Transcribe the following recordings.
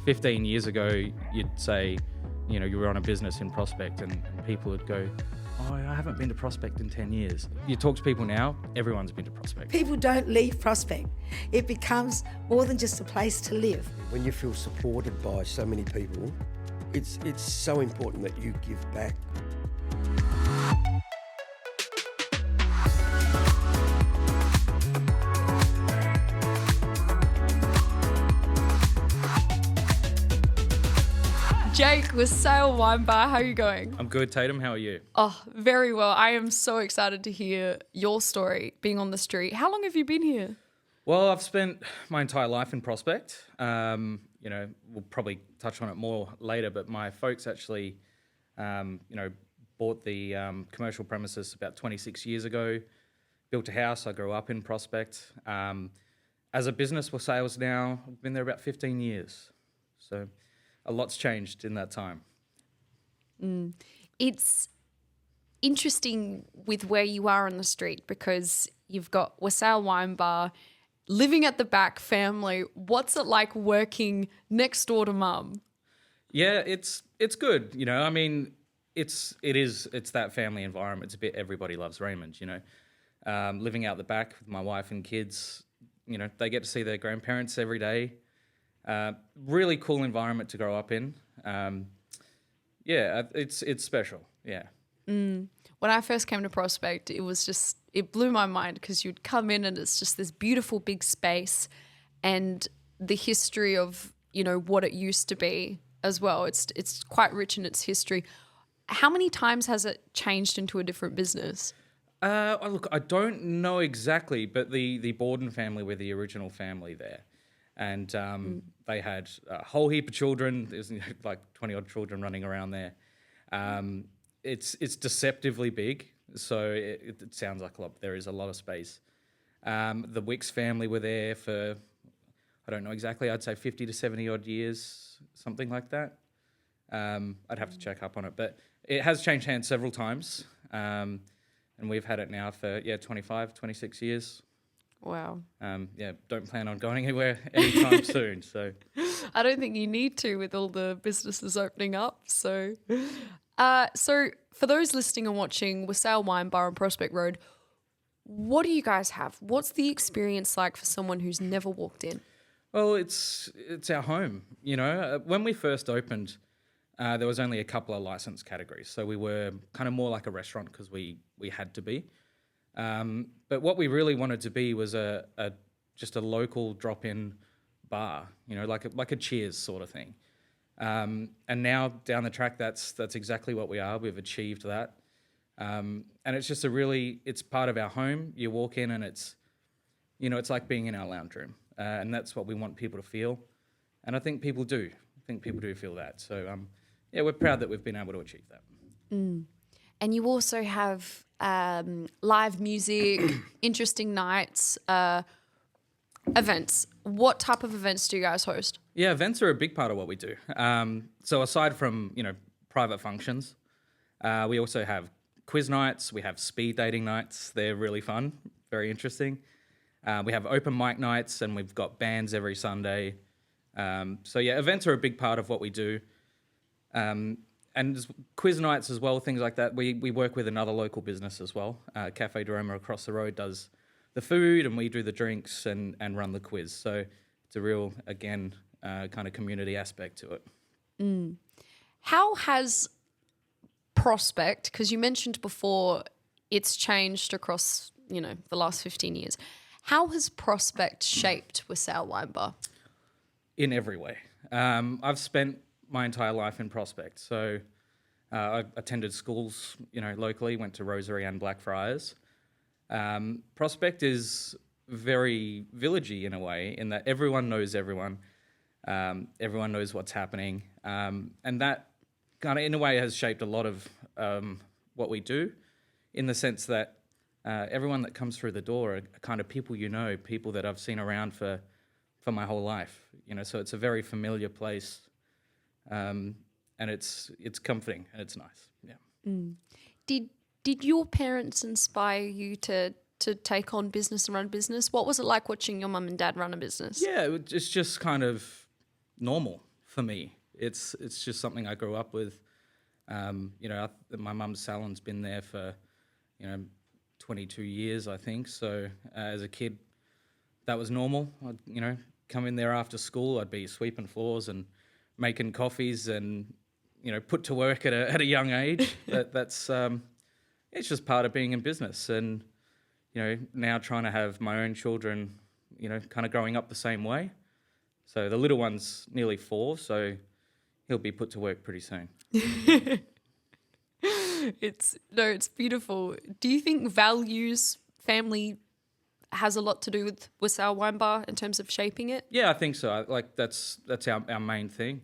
15 years ago, you'd say, you were on a business in Prospect and people would go, oh, I haven't been to Prospect in 10 years. You talk to people now, everyone's been to Prospect. People don't leave Prospect. It becomes more than just a place to live. When you feel supported by so many people, it's so important that you give back. Jake, Wassail Wine Bar, how are you going? I'm good, Tatum. How are you? Oh, very well. I am so excited to hear your story being on the street. How long have you been here? Well, I've spent my entire life in Prospect. We'll probably touch on it more later, but my folks actually, bought the commercial premises about 26 years ago, built a house. I grew up in Prospect. As a business, Wassail's now, I've been there about 15 years. So a lot's changed in that time. It's interesting with where you are on the street because you've got Wassail Wine Bar, living at the back, family. What's it like working next door to mum? Yeah, it's good. It's that family environment. It's a bit everybody loves Raymond. Living out the back with my wife and kids. They get to see their grandparents every day. Really cool environment to grow up in. It's special. Yeah. When I first came to Prospect, it blew my mind because you'd come in and it's just this beautiful big space and the history of, what it used to be as well. It's quite rich in its history. How many times has it changed into a different business? Look, I don't know exactly, but the Borden family were the original family there. And they had a whole heap of children. There's like 20 odd children running around there. It's deceptively big, so it sounds like a lot. There is a lot of space. The Wicks family were there for, I don't know exactly, I'd say 50 to 70 odd years, something like that. I'd have to check up on it, but it has changed hands several times. And we've had it now for 25, 26 years. Wow. Don't plan on going anywhere anytime soon. So I don't think you need to with all the businesses opening up. So for those listening and watching, Wassail Wine Bar on Prospect Road, what do you guys have? What's the experience like for someone who's never walked in? Well, it's our home. When we first opened, there was only a couple of license categories. So we were kind of more like a restaurant because we had to be. But what we really wanted to be was just a local drop-in bar, like a Cheers sort of thing. And now down the track, that's exactly what we are. We've achieved that, and it's just it's part of our home. You walk in and it's like being in our lounge room, and that's what we want people to feel. And I think people do. Feel that. So we're proud that we've been able to achieve that. And you also have live music, interesting nights, events. What type of events do you guys host? Yeah, events are a big part of what we do. So aside from, private functions, we also have quiz nights. We have speed dating nights. They're really fun, very interesting. We have open mic nights and we've got bands every Sunday. Events are a big part of what we do. And quiz nights as well, things like that. We work with another local business as well. Cafe Doroma across the road does the food and we do the drinks and run the quiz. So it's a real, again, kind of community aspect to it. How has Prospect, because you mentioned before it's changed across, the last 15 years. How has Prospect shaped Wassail Wine Bar? In every way. I've spent my entire life in Prospect. So I attended schools, locally, went to Rosary and Blackfriars. Prospect is very villagey in a way, in that everyone knows everyone. Everyone knows what's happening. And that kind of, in a way, has shaped a lot of what we do, in the sense that everyone that comes through the door are kind of people people that I've seen around for my whole life. So it's a very familiar place. And it's comforting and it's nice. Yeah. Did your parents inspire you to take on business and run a business? What was it like watching your mum and dad run a business? Yeah, it's just kind of normal for me. It's just something I grew up with. My mum's salon's been there for 22 years, I think. So as a kid, that was normal. I'd come in there after school. I'd be sweeping floors and making coffees and put to work at a young age. That's it's just part of being in business. And now trying to have my own children, kind of growing up the same way. So the little one's nearly 4, so he'll be put to work pretty soon. It's beautiful. Do you think values, family has a lot to do with Wassail Wine Bar in terms of shaping it? Yeah, I think so. That's our main thing.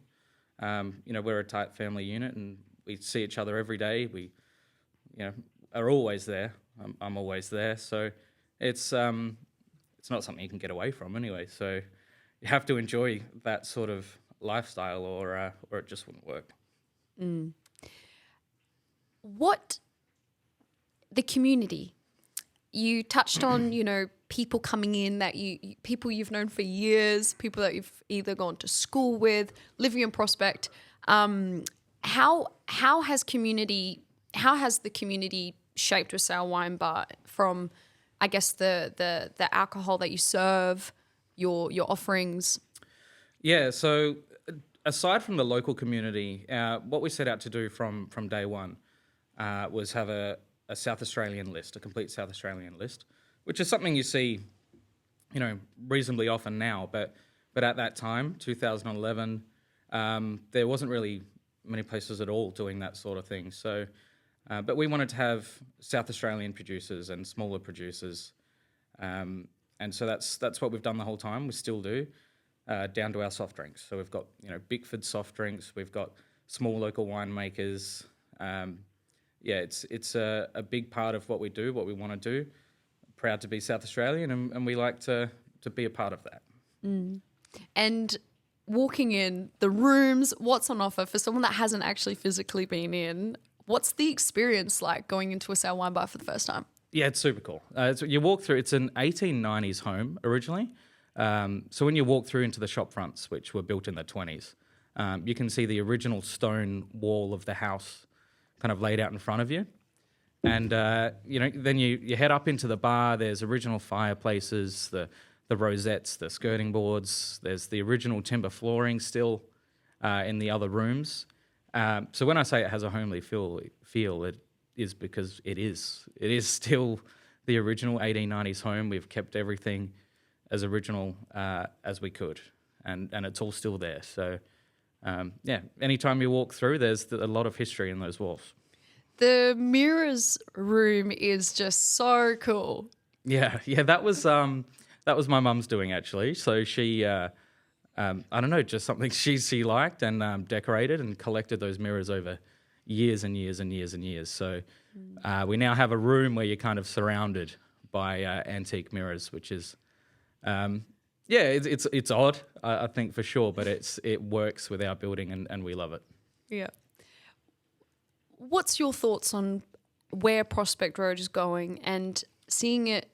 We're a tight family unit and we see each other every day. We, are always there. I'm always there. So it's not something you can get away from anyway. So you have to enjoy that sort of lifestyle or it just wouldn't work. What the community, you touched on, people coming in that people you've known for years, people that you've either gone to school with, living in Prospect. How has the community shaped Wassail Wine Bar from, I guess, the alcohol that you serve, your offerings? Yeah, so aside from the local community, what we set out to do from day one was have a South Australian list, a complete South Australian list, which is something you see, reasonably often now. But at that time, 2011, there wasn't really many places at all doing that sort of thing. So, but we wanted to have South Australian producers and smaller producers, and so that's what we've done the whole time. We still do, down to our soft drinks. So we've got Bickford soft drinks. We've got small local winemakers. It's a big part of what we do, what we want to do. Proud to be South Australian, and we like to be a part of that. And walking in the rooms, what's on offer for someone that hasn't actually physically been in? What's the experience like going into a Wassail Wine Bar for the first time? Yeah, it's super cool. You walk through, it's an 1890s home originally. So when you walk through into the shop fronts, which were built in the 20s, you can see the original stone wall of the house kind of laid out in front of you. And, then you head up into the bar. There's original fireplaces, the rosettes, the skirting boards. There's the original timber flooring still in the other rooms. So when I say it has a homely feel, it is because it is. It is still the original 1890s home. We've kept everything as original as we could, and it's all still there. So, anytime you walk through, there's a lot of history in those walls. The mirrors room is just so cool. Yeah, that was my mum's doing actually. So she, I don't know, just something she liked and decorated and collected those mirrors over years and years and years and years. So we now have a room where you're kind of surrounded by antique mirrors, which is, it's odd, I think for sure, but it works with our building and we love it. Yeah. What's your thoughts on where Prospect Road is going and seeing it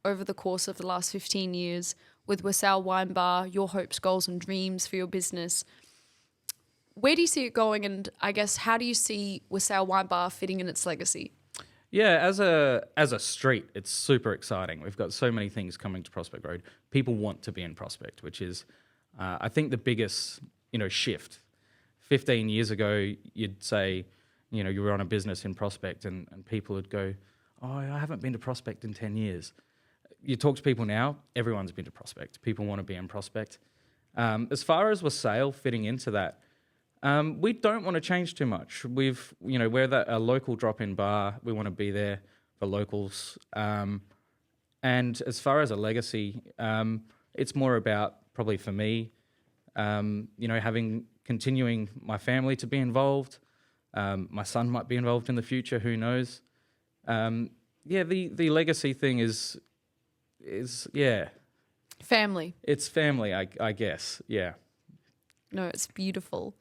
over the course of the last 15 years with Wassail Wine Bar, your hopes, goals and dreams for your business? Where do you see it going, and I guess how do you see Wassail Wine Bar fitting in its legacy? Yeah, as a street, it's super exciting. We've got so many things coming to Prospect Road. People want to be in Prospect, which is, I think, the biggest shift. 15 years ago, you'd say, you were on a business in Prospect and people would go, oh, I haven't been to Prospect in 10 years. You talk to people now, everyone's been to Prospect. People want to be in Prospect. As far as Wassail fitting into that, we don't want to change too much. We're a local drop-in bar. We want to be there for locals. And as far as a legacy, it's more about, probably for me, continuing my family to be involved. My son might be involved in the future, who knows? The legacy thing is family. It's family, I guess. Yeah. No, it's beautiful.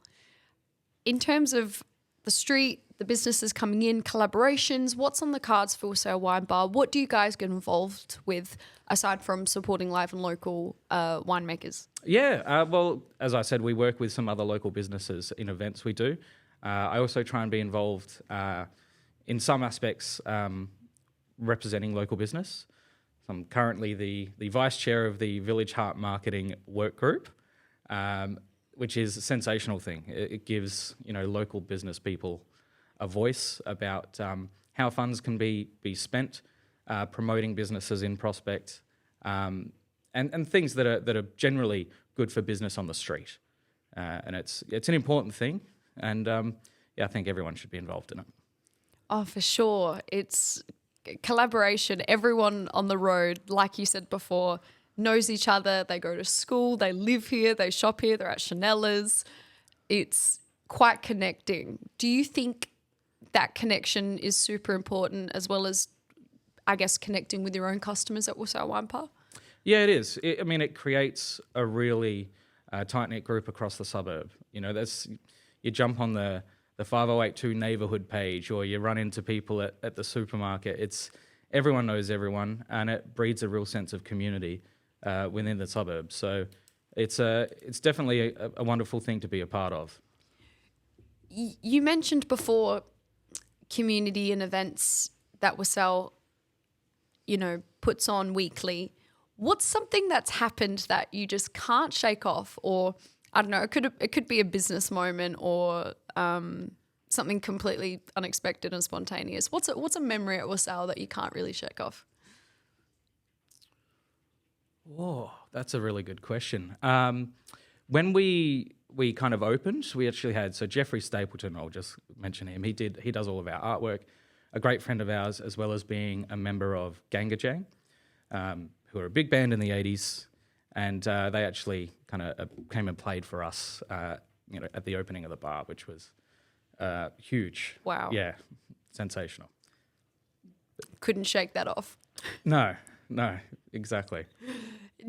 In terms of the street, the businesses coming in, collaborations. What's on the cards for Wassail Wine Bar? What do you guys get involved with aside from supporting live and local winemakers? Yeah, well, as I said, we work with some other local businesses in events we do. I also try and be involved in some aspects representing local business. I'm currently the vice chair of the Village Heart Marketing Work Group, which is a sensational thing. It gives local business people a voice about how funds can be spent, promoting businesses in Prospect, and things that are generally good for business on the street. And it's an important thing, and I think everyone should be involved in it. Oh, for sure. It's collaboration. Everyone on the road, like you said before, knows each other. They go to school, they live here, they shop here, they're at Chinella's. It's quite connecting. Do you think that connection is super important, as well as, I guess, connecting with your own customers at Wassail Wine Bar? Yeah, it is. It creates a really tight-knit group across the suburb. You jump on the 5082 neighbourhood page, or you run into people at the supermarket. Everyone knows everyone, and it breeds a real sense of community within the suburb. So it's definitely a wonderful thing to be a part of. You mentioned before community and events that Wassail, puts on weekly. What's something that's happened that you just can't shake off? Or, I don't know, it could be a business moment, or something completely unexpected and spontaneous. What's a memory at Wassail that you can't really shake off? Whoa, that's a really good question. When we kind of opened, we actually had, so Jeffrey Stapleton, I'll just mention him, he does all of our artwork, a great friend of ours, as well as being a member of Gangajang, who are a big band in the 80s, and they actually kind of came and played for us at the opening of the bar, which was huge. Wow. Yeah, sensational. Couldn't shake that off. No, exactly.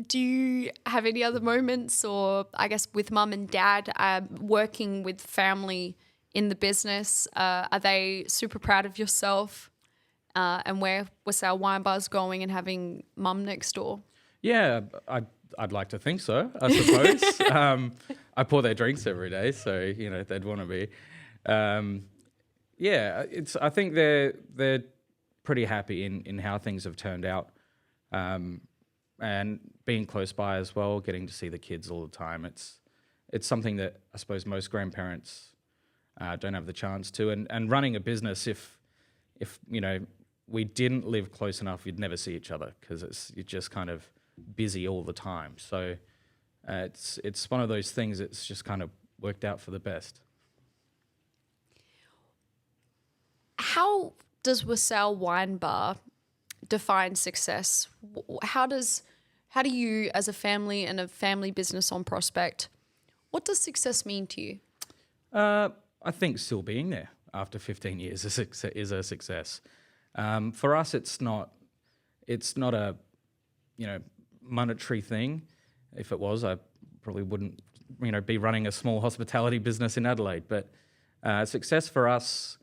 Do you have any other moments, or I guess with mum and dad, working with family in the business? Are they super proud of yourself and where Wassail Wine Bar's going, and having mum next door? Yeah, I'd like to think so, I suppose. I pour their drinks every day, so they'd want to be. I think they're pretty happy in how things have turned out, and being close by as well, getting to see the kids all the time. It's something that I suppose most grandparents don't have the chance to. And running a business, if we didn't live close enough, you'd never see each other, because you're just kind of busy all the time. So it's one of those things that's just kind of worked out for the best. How does Wassail Wine Bar define success? How do you, as a family and a family business on Prospect, what does success mean to you? I think still being there after 15 years is a success. For us, it's not a monetary thing. If it was, I probably wouldn't be running a small hospitality business in Adelaide. But success for us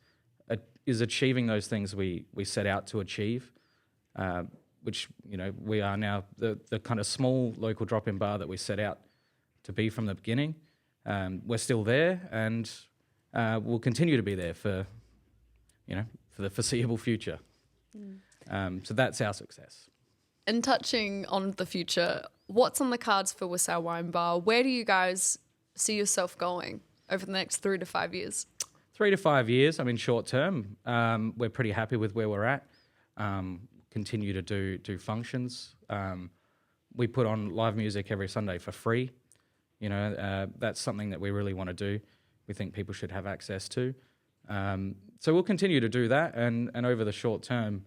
is achieving those things we set out to achieve, which we are now the kind of small local drop-in bar that we set out to be from the beginning. We're still there, and we'll continue to be there for the foreseeable future. So that's our success. And touching on the future, what's on the cards for Wassail Wine Bar? Where do you guys see yourself going over the next 3 to 5 years? 3 to 5 years, short term, we're pretty happy with where we're at. Continue to do functions. We put on live music every Sunday for free. That's something that we really want to do. We think people should have access to. So we'll continue to do that, and over the short term,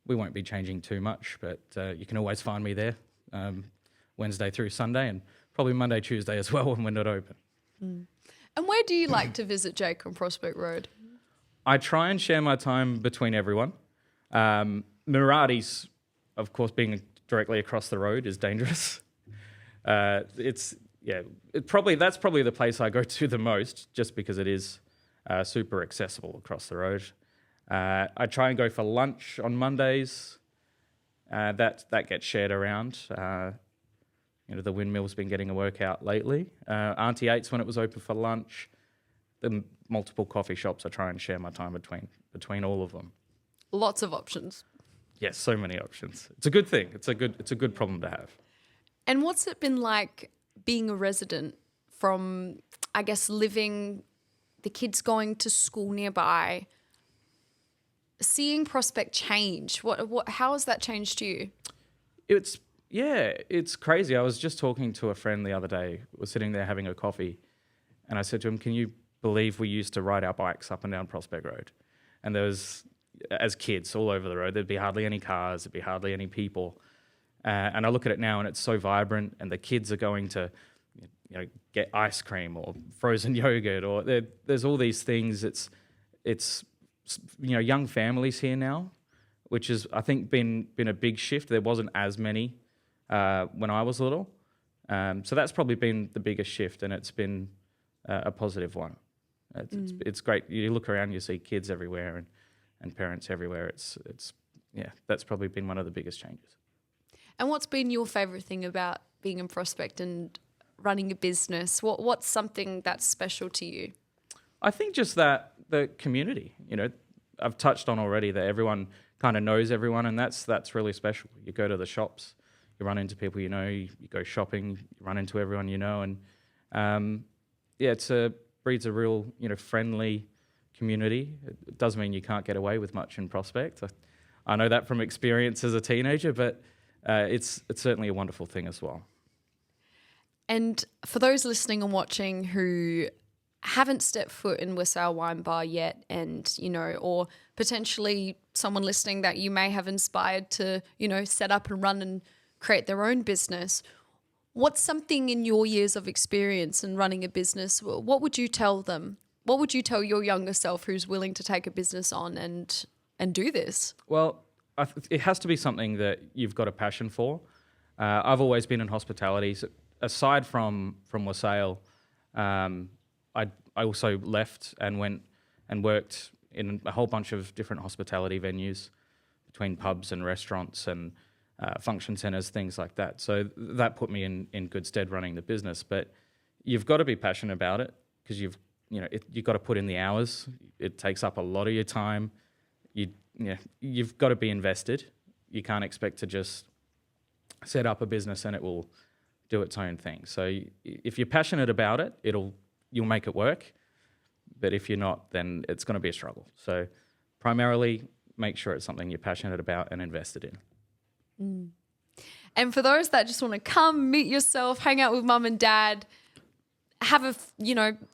we won't be changing too much, but you can always find me there Wednesday through Sunday, and probably Monday, Tuesday as well when we're not open. And where do you like to visit, Jake, on Prospect Road? I try and share my time between everyone. Mirati's, of course, being directly across the road is dangerous. That's probably the place I go to the most, just because it is super accessible across the road. I try and go for lunch on Mondays. That gets shared around. The Windmill's been getting a workout lately. Auntie Eight's when it was open for lunch. The multiple coffee shops, I try and share my time between all of them. Lots of options. Yes, so many options. It's a good thing. It's a good problem to have. And what's it been like being a resident from, I guess, living, the kids going to school nearby, seeing Prospect change? How has that changed you? It's crazy. I was just talking to a friend the other day. We're sitting there having a coffee, and I said to him, "Can you believe we used to ride our bikes up and down Prospect Road?" And there was, as kids, all over the road, there'd be hardly any cars, there'd be hardly any people. And I look at it now, and it's so vibrant, and the kids are going to, get ice cream or frozen yogurt, or there's all these things. It's young families here now, which has, I think, been a big shift. There wasn't as many when I was little. So that's probably been the biggest shift, and it's been a positive one. It's great. You look around, you see kids everywhere and parents everywhere. That's probably been one of the biggest changes. And what's been your favourite thing about being in Prospect and running a business? What's something that's special to you? I think just that the community, I've touched on already that everyone kind of knows everyone, and that's really special. You go to the shops, you run into people you go shopping, you run into everyone and it breeds a real friendly community. It does mean you can't get away with much in Prospect. I know that from experience as a teenager, but it's certainly a wonderful thing as well. And for those listening and watching who haven't stepped foot in Wassail Wine Bar yet, and or potentially someone listening that you may have inspired to set up and run and create their own business, what's something in your years of experience in running a business, what would you tell them? What would you tell your younger self who's willing to take a business on and do this? Well, it has to be something that you've got a passion for. I've always been in hospitality. So aside from Wassail, I also left and went and worked in a whole bunch of different hospitality venues between pubs and restaurants and function centres, things like that. So that put me in good stead running the business. But you've got to be passionate about it because you've got to put in the hours. It takes up a lot of your time. You've got to be invested. You can't expect to just set up a business and it will do its own thing. So if you're passionate about it, you'll make it work. But if you're not, then it's going to be a struggle. So primarily, make sure it's something you're passionate about and invested in. And for those that just want to come, meet yourself, hang out with mum and dad, have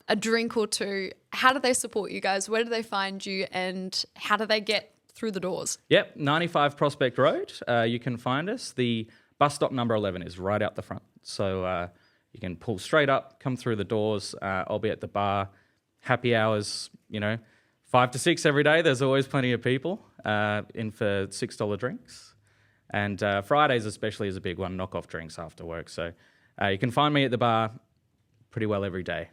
a drink or two, how do they support you guys? Where do they find you? And how do they get through the doors? Yep, 95 Prospect Road. You can find us. The bus stop number 11 is right out the front. So you can pull straight up, come through the doors. I'll be at the bar. Happy hours, 5 to 6 every day. There's always plenty of people in for $6 drinks. And Fridays especially is a big one, knock-off drinks after work. So you can find me at the bar pretty well every day.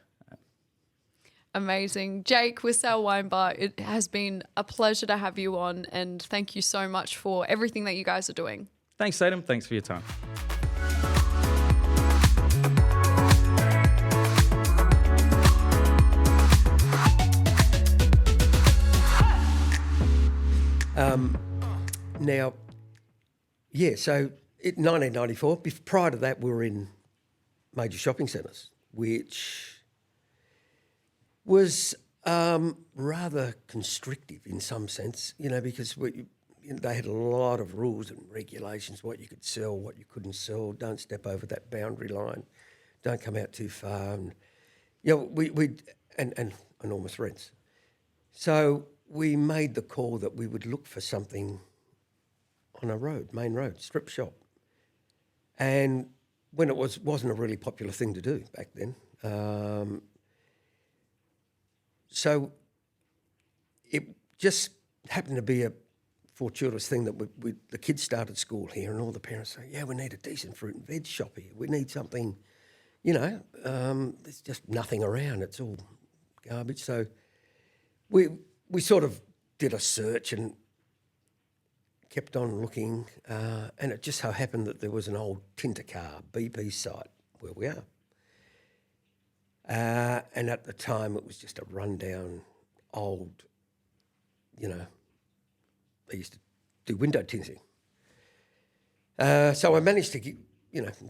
Amazing. Jake, Wassail Wine Bar, it has been a pleasure to have you on, and thank you so much for everything that you guys are doing. Thanks, Tatum. Thanks for your time. So in 1994, prior to that, we were in major shopping centres, which was rather constrictive in some sense, because they had a lot of rules and regulations, what you could sell, what you couldn't sell, don't step over that boundary line, don't come out too far, and and enormous rents. So we made the call that we would look for something on a road, main road, strip shop. And when it wasn't a really popular thing to do back then. So it just happened to be a fortuitous thing that the kids started school here and all the parents say, yeah, we need a decent fruit and veg shop here. We need something, there's just nothing around. It's all garbage. So we sort of did a search and kept on looking, and it just so happened that there was an old tinter car BP site where we are. And at the time, it was just a rundown, old, they used to do window tinting. So I managed to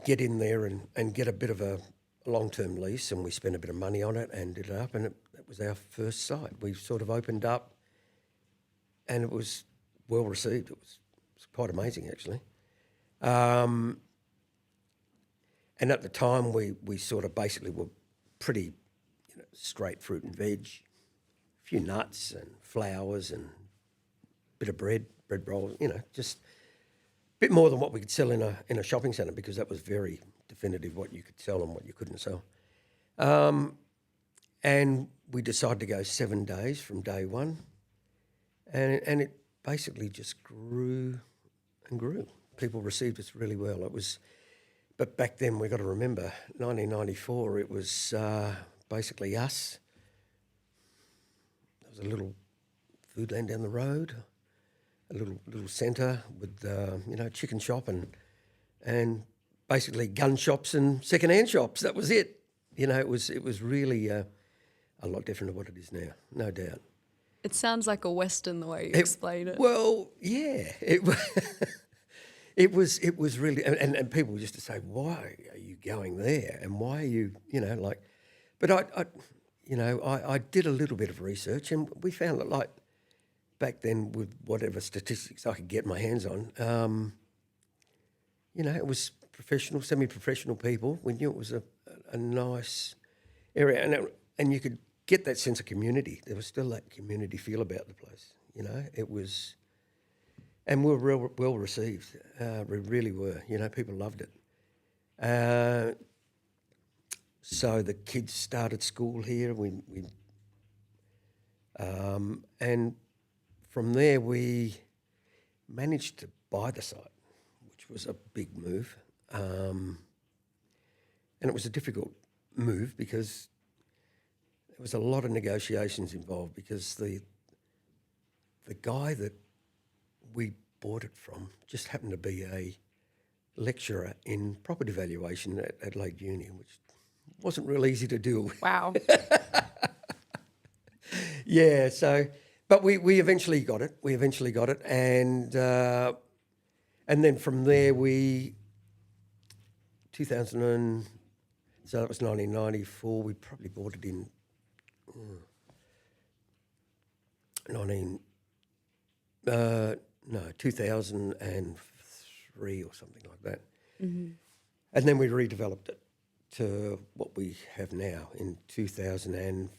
get in there and get a bit of a long-term lease, and we spent a bit of money on it and did it up, and it was our first site. We sort of opened up, and it was well received. It was quite amazing, actually. And at the time, we sort of basically were pretty straight fruit and veg, a few nuts and flowers and a bit of bread rolls, just a bit more than what we could sell in a shopping centre, because that was very definitive what you could sell and what you couldn't sell. And we decided to go 7 days from day one, and it basically just grew and grew. People received us really well. But back then, we've got to remember, 1994, it was basically us. There was a little foodland down the road, a little centre with chicken shop and basically gun shops and second-hand shops. That was it. It was really a lot different to what it is now, no doubt. It sounds like a Western the way you explain it. Well, yeah, it was really, and people used to say, why are you going there? And why are you, but I did a little bit of research, and we found that, back then, with whatever statistics I could get my hands on, it was professional, semi-professional people. We knew it was a nice area, and you could get that sense of community. There was still that community feel about the place. It was, and we were well received. We really were. People loved it. So the kids started school here. And from there we managed to buy the site, which was a big move. And it was a difficult move because there was a lot of negotiations involved, because the guy that we bought it from just happened to be a lecturer in property valuation at Adelaide Uni, which wasn't real easy to do. Wow. Yeah, but we eventually got it. And then from there so that was 1994. We probably bought it in 2003 or something like that. Mm-hmm. And then we redeveloped it to what we have now in 2005.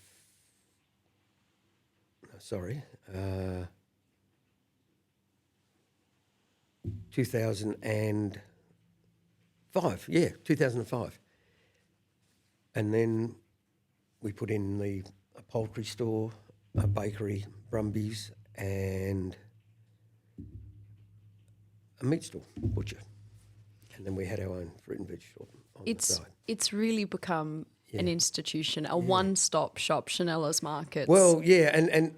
Yeah, 2005. And then we put in a poultry store, a bakery, Brumbies, and a meat store, butcher. And then we had our own fruit and veg shop on the side. It's really become an institution, a one-stop shop, Chinella's Markets. Well, yeah, and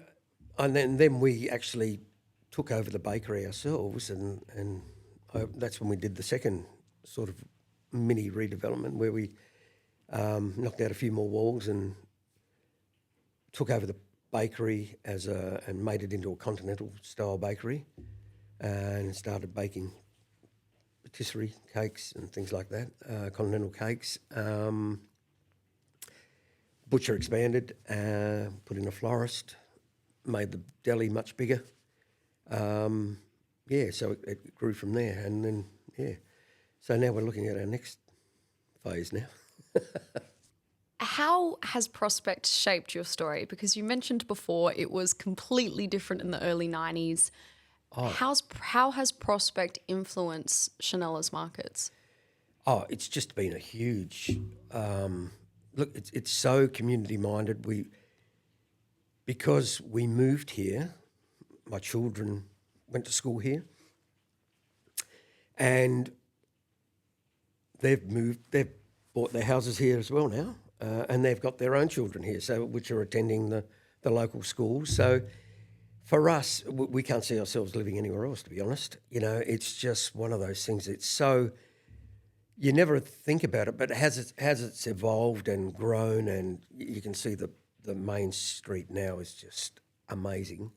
then we actually took over the bakery ourselves, and that's when we did the second sort of mini redevelopment, where we knocked out a few more walls and took over the bakery and made it into a continental style bakery, and started baking patisserie cakes and things like that, continental cakes. Butcher expanded, put in a florist, made the deli much bigger. So it grew from there, and then so now we're looking at our next phase now. How has Prospect shaped your story? Because you mentioned before it was completely different in the early 90s. Oh. How has Prospect influenced Chinella's Markets? Oh, it's just been a huge... look, it's so community-minded. Because we moved here, my children went to school here, and they've bought their houses here as well now, and they've got their own children here, which are attending the the local schools. So for us, we can't see ourselves living anywhere else, to be honest. You know, it's just one of those things. It's so, you never think about it, but as it's evolved and grown, and you can see the main street now is just amazing.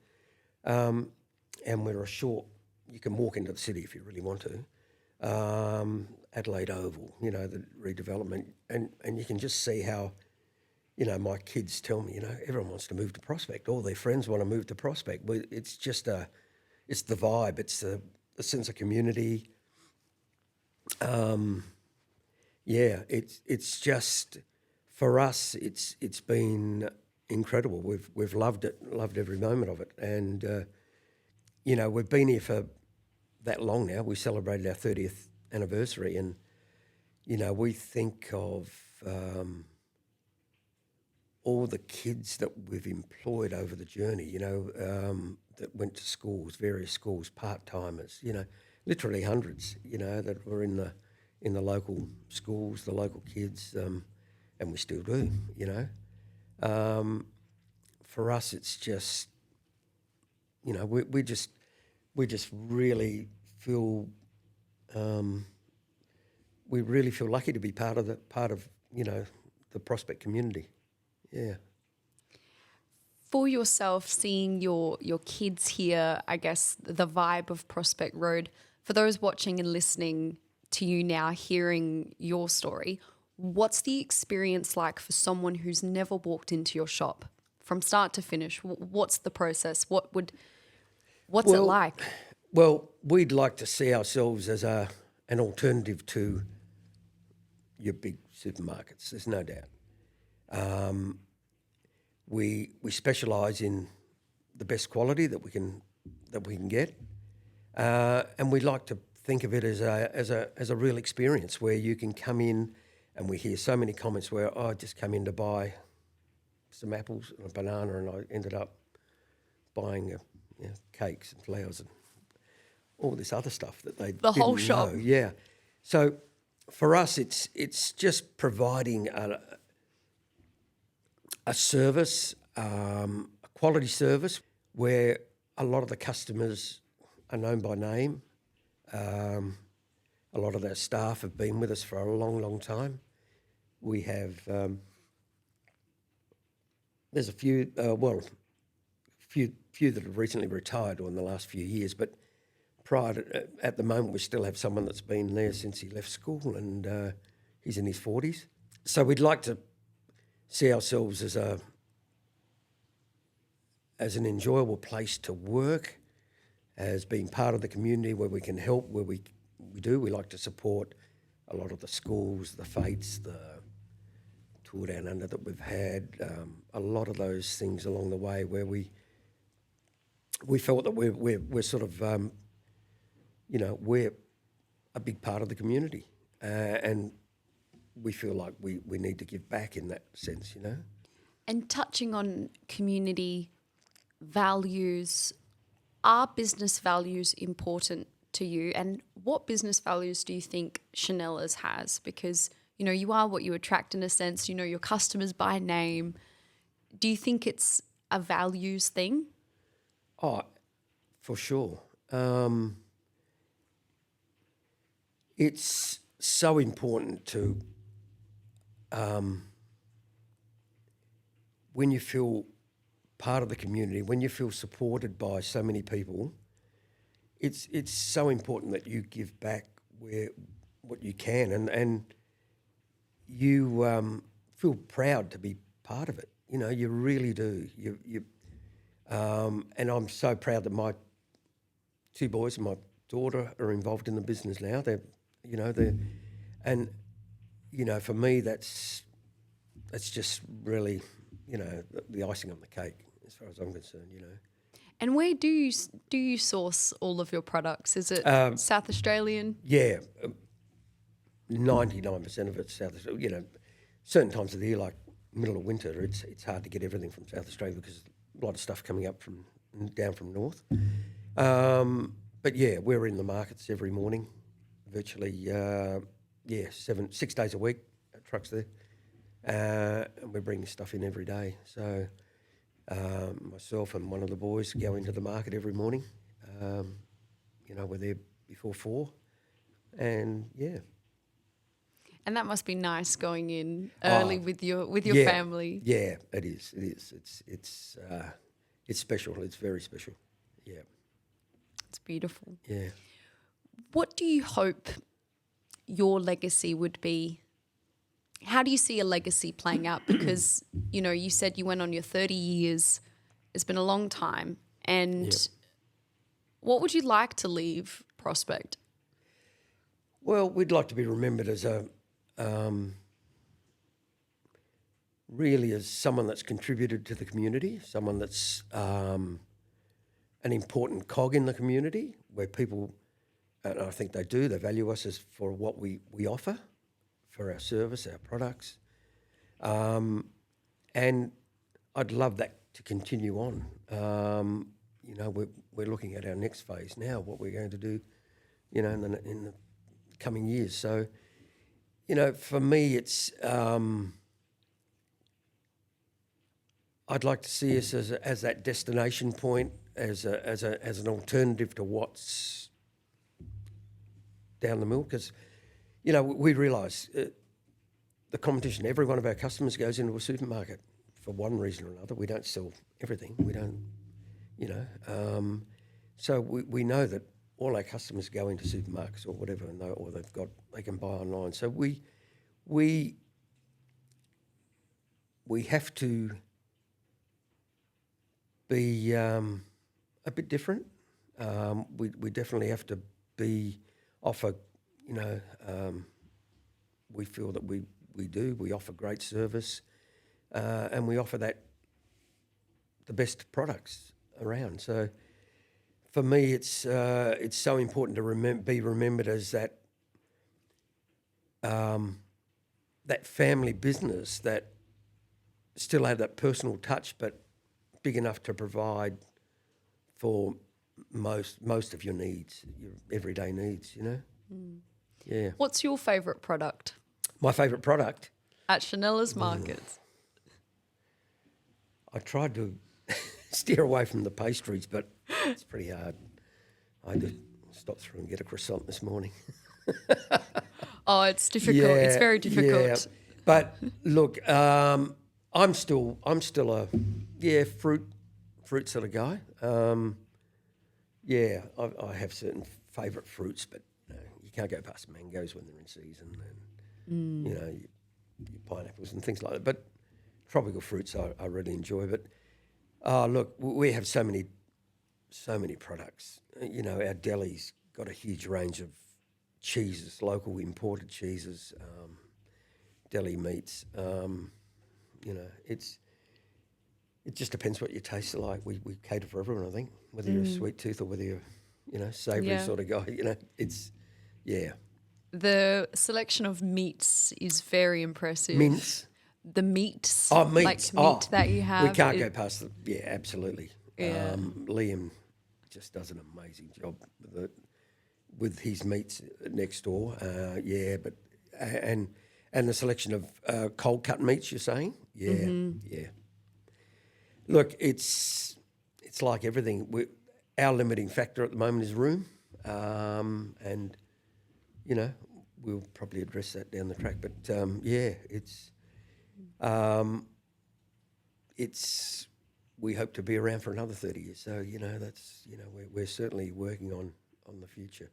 And we're you can walk into the city if you really want to. Adelaide Oval, you know, the redevelopment, and you can just see how, you know, my kids tell me, you know, everyone wants to move to Prospect. All their friends want to move to Prospect. It's just it's the vibe. It's the sense of community. It's just, for us, it's been incredible. We've loved it, loved every moment of it. And, you know, we've been here for that long now. We celebrated our 30th anniversary, and, you know, we think of all the kids that we've employed over the journey, you know, that went to schools, various schools, part-timers, you know, literally hundreds, you know, that were in the local schools, the local kids, and we still do, you know. For us, it's just, you know, we just really feel, we really feel lucky to be part of you know, the Prospect community. Yeah. For yourself, seeing your kids here, I guess the vibe of Prospect Road, for those watching and listening to you now, hearing your story, what's the experience like for someone who's never walked into your shop from start to finish? What's the process? What's it like? Well, we'd like to see ourselves as an alternative to your big supermarkets. There's no doubt. We specialise in the best quality that we can get, and we like to think of it as a real experience where you can come in, and we hear so many comments where I just come in to buy some apples and a banana, and I ended up buying cakes and flowers and all this other stuff that they The whole didn't shop. know. Yeah. So for us, it's just providing a service, a quality service where a lot of the customers are known by name. A lot of our staff have been with us for a long, long time. We have, there's a few, few that have recently retired or in the last few years, but at the moment we still have someone that's been there since he left school, and he's in his 40s. So we'd like to see ourselves as an enjoyable place to work, as being part of the community where we can help, where we like to support a lot of the schools, the fates, the tour down under that we've had, a lot of those things along the way where we felt that we're sort of, you know, we're a big part of the community, and we feel like we need to give back in that sense, you know. And touching on community values, are business values important to you? And what business values do you think Chinella's has? Because, you know, you are what you attract in a sense, you know your customers by name. Do you think it's a values thing? Oh, for sure. It's so important to, when you feel part of the community, when you feel supported by so many people, it's so important that you give back what you can, and you feel proud to be part of it. You know, you really do. And I'm so proud that my two boys and my daughter are involved in the business now. For me, that's just really, you know, the icing on the cake as far as I'm concerned, you know. And where do you source all of your products? Is it South Australian? Yeah, 99% of it's South Australia. You know, certain times of the year, like middle of winter, it's hard to get everything from South Australia because a lot of stuff coming up down from north. But yeah, we're in the markets every morning, virtually. 6 days a week. Trucks there, and we're bringing stuff in every day. So Myself and one of the boys go into the market every morning. We're there before 4, and yeah. And that must be nice going in early with your Yeah, family. Yeah, it is. It is. It's special. It's very special. Yeah. It's beautiful. Yeah. What do you hope your legacy would be? How do you see a legacy playing out? Because, you said you went on your 30 years. It's been a long time. And what would you like to leave Prospect? Well, we'd like to be remembered as really as someone that's contributed to the community, someone that's an important cog in the community, where people, and I think they do, they value us as for what we offer, for our service, our products. And I'd love that to continue on. We're looking at our next phase now, what we're going to do, in the coming years. So, for me, it's I'd like to see us as that destination point, as an alternative to what's down the mill, because we realise the competition. Every one of our customers goes into a supermarket for one reason or another. We don't sell everything. We don't, so we know that all our customers go into supermarkets or whatever, and they can buy online. So we have to be a bit different. We definitely have to offer. We feel that we do. We offer great service, and we offer the best products around. So, for me, it's so important to be remembered as that family business that still had that personal touch, but big enough to provide for most of your needs, your everyday needs. Yeah. What's your favourite product? My favourite product? At Chinella's Markets. I tried to steer away from the pastries, but it's pretty hard. I had to stop through and get a croissant this morning. Oh, it's difficult. It's very difficult. Yeah. But look, I'm still a fruit sort of guy. I have certain favourite fruits, but you can't go past mangoes when they're in season, and your pineapples and things like that. But tropical fruits I really enjoy. But look, we have so many products. Our deli's got a huge range of cheeses, local imported cheeses, deli meats. It just depends what your tastes are like. We cater for everyone, I think, whether you're a sweet tooth or whether you're, savoury sort of guy. The selection of meats is very impressive. Mince. The meats. Oh, meats. Like meat that you have. We can't go past them. Yeah, absolutely. Yeah. Liam just does an amazing job with his meats next door. But and the selection of cold cut meats, you're saying? Yeah, yeah. Look, it's like everything. Our limiting factor at the moment is room, and we'll probably address that down the track. But it's we hope to be around for another 30 years. So we're certainly working on the future.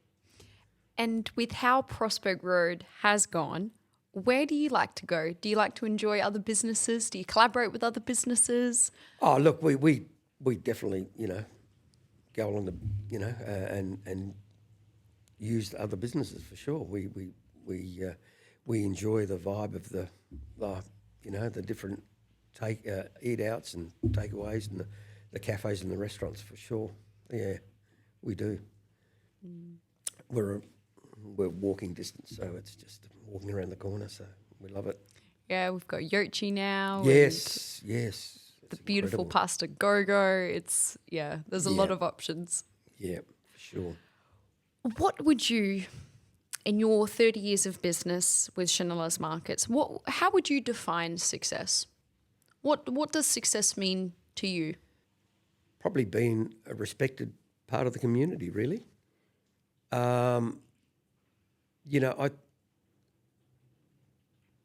And with how Prospect Road has gone, where do you like to go? Do you like to enjoy other businesses? Do you collaborate with other businesses? Oh, look, we definitely, go along and use other businesses for sure. We enjoy the vibe of the different eat outs and takeaways and the cafes and the restaurants for sure. Yeah, we do. We're walking distance, so it's just walking around the corner, so we love it. Yeah, we've got Yochi now. Yes. The beautiful pasta go-go. There's a lot of options. Yeah, for sure. What would you, in your 30 years of business with Chinella's Markets, how would you define success? What does success mean to you? Probably being a respected part of the community, really. You know,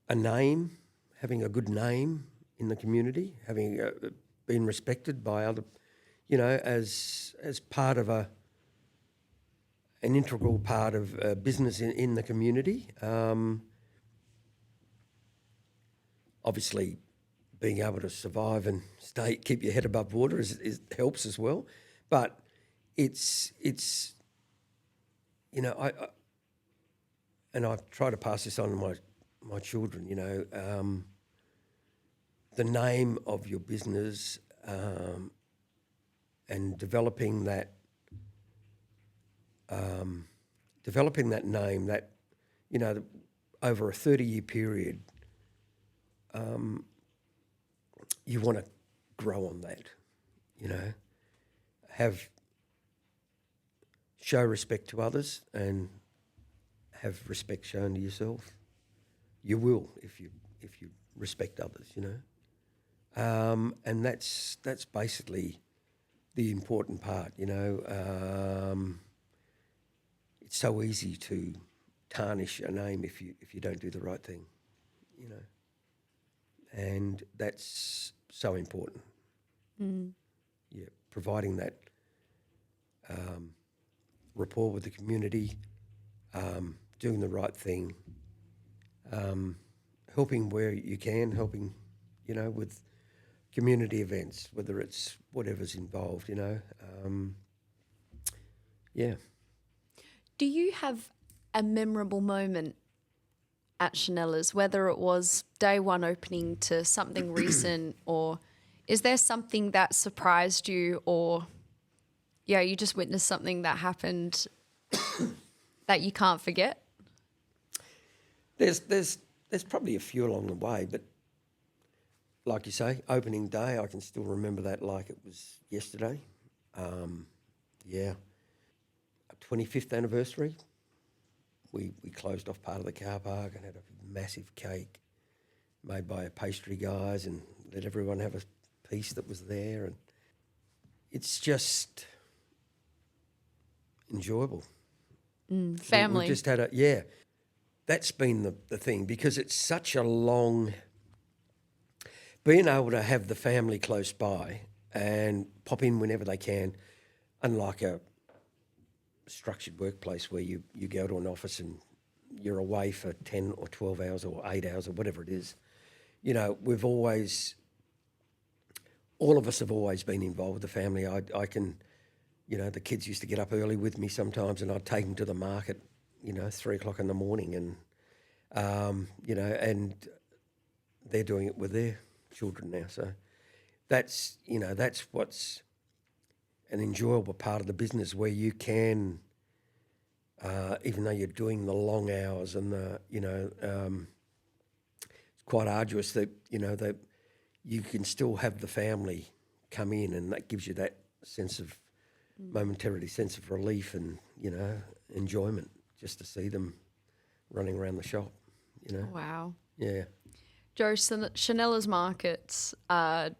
a name, having a good name in the community, having been respected by other, you know, as part of an integral part of business in the community. Obviously, being able to survive and keep your head above water helps as well. But it's you know, and I try to pass this on to my children, you know, the name of your business and developing that name, that, you know, over a 30-year period, you want to grow on that, you know, show respect to others and have respect shown to yourself. You will if you respect others, you know. And that's basically the important part, you know. It's so easy to tarnish a name if you don't do the right thing, you know. And that's so important. Yeah, providing that rapport with the community, doing the right thing, helping where you can, helping, you know, with community events, whether it's whatever's involved, you know. Yeah. Do you have a memorable moment at Chinella's, whether it was day one opening to something recent, or is there something that surprised you, or you just witnessed something that happened that you can't forget? There's probably a few along the way, but like you say, opening day, I can still remember that like it was yesterday. Yeah, a 25th anniversary. We closed off part of the car park and had a massive cake made by pastry guys and let everyone have a piece that was there, and it's just enjoyable. Family. We've just had that's been the thing, because it's such a long, being able to have the family close by and pop in whenever they can, unlike a structured workplace where you go to an office and you're away for 10 or 12 hours or 8 hours or whatever it is. You know, all of us have always been involved with the family. I can, you know, the kids used to get up early with me sometimes, and I'd take them to the market, you know, 3 o'clock in the morning, and, you know, and they're doing it with their children now. So that's, you know, that's what's an enjoyable part of the business, where you can, even though you're doing the long hours and the, you know, it's quite arduous, that, you know, that you can still have the family come in, and that gives you that sense of momentarily sense of relief and, you know, enjoyment just to see them running around the shop, you know. Wow. Yeah. Joe, Chinella's markets, for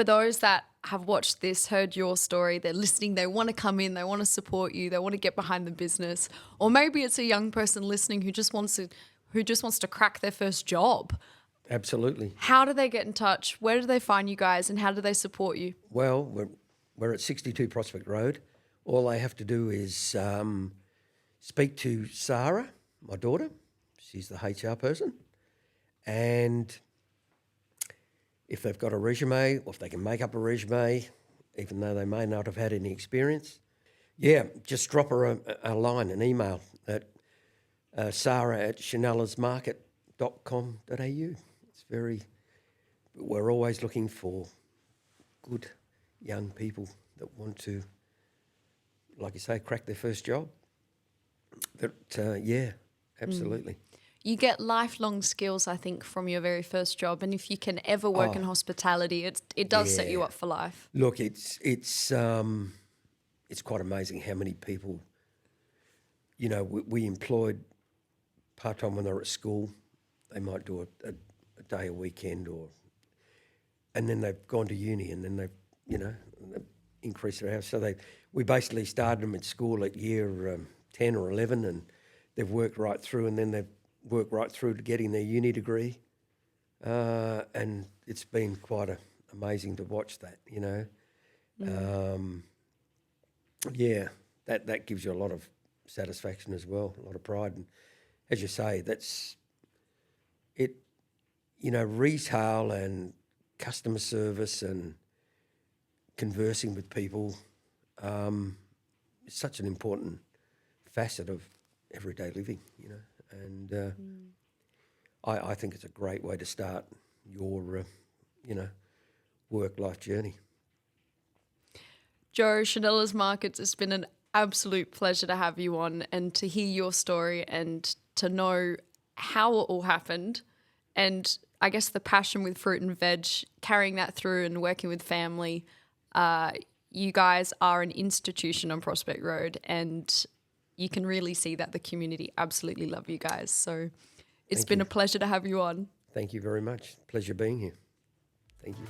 those that have watched this, heard your story, they're listening, they want to come in, they want to support you, they want to get behind the business, or maybe it's a young person listening who just wants to crack their first job. Absolutely. How do they get in touch? Where do they find you guys, and how do they support you? Well, we're at 62 Prospect Road. All they have to do is speak to Sarah, my daughter. She's the HR person. And if they've got a resume, or if they can make up a resume, even though they may not have had any experience, just drop her a line, an email at sarah@chinellasmarket.com.au. We're always looking for good young people that want to, like you say, crack their first job. Absolutely. You get lifelong skills, I think, from your very first job, and if you can ever work in hospitality, it does set you up for life. Look, it's quite amazing how many people, you know, we employed part-time when they were at school. They might do a day a weekend, and then they've gone to uni, and then they've increased their hours. So we basically started them at school at year 10 or 11, and they've worked right through, and then they've worked right through to getting their uni degree. And it's been quite amazing to watch that, that gives you a lot of satisfaction as well, a lot of pride. And as you say, that's it, retail and customer service and conversing with people is such an important facet of everyday living, and I think it's a great way to start your, work-life journey. Joe, Chinella's Markets, it's been an absolute pleasure to have you on and to hear your story and to know how it all happened, and I guess the passion with fruit and veg, carrying that through and working with family. You guys are an institution on Prospect Road, and you can really see that the community absolutely love you guys. So it's been a pleasure to have you on. Thank you very much. Pleasure being here. Thank you.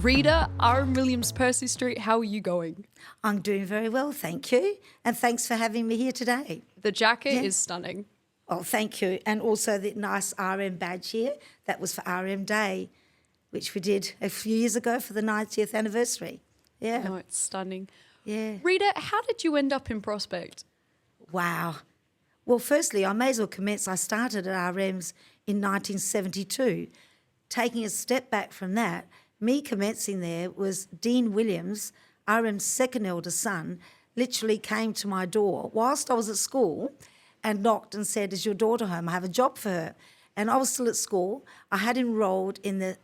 Rita, R.M. Williams, Percy Street, how are you going? I'm doing very well, thank you. And thanks for having me here today. The jacket is stunning. Oh, thank you. And also the nice RM badge here. That was for RM Day, which we did a few years ago for the 90th anniversary. Yeah. Oh, it's stunning. Yeah. Rita, how did you end up in Prospect? Wow. Well, firstly, I may as well commence. I started at RM's in 1972. Taking a step back from that, me commencing there was Dean Williams, RM's second eldest son, literally came to my door whilst I was at school and knocked and said, "Is your daughter home? I have a job for her." And I was still at school. I had enrolled in the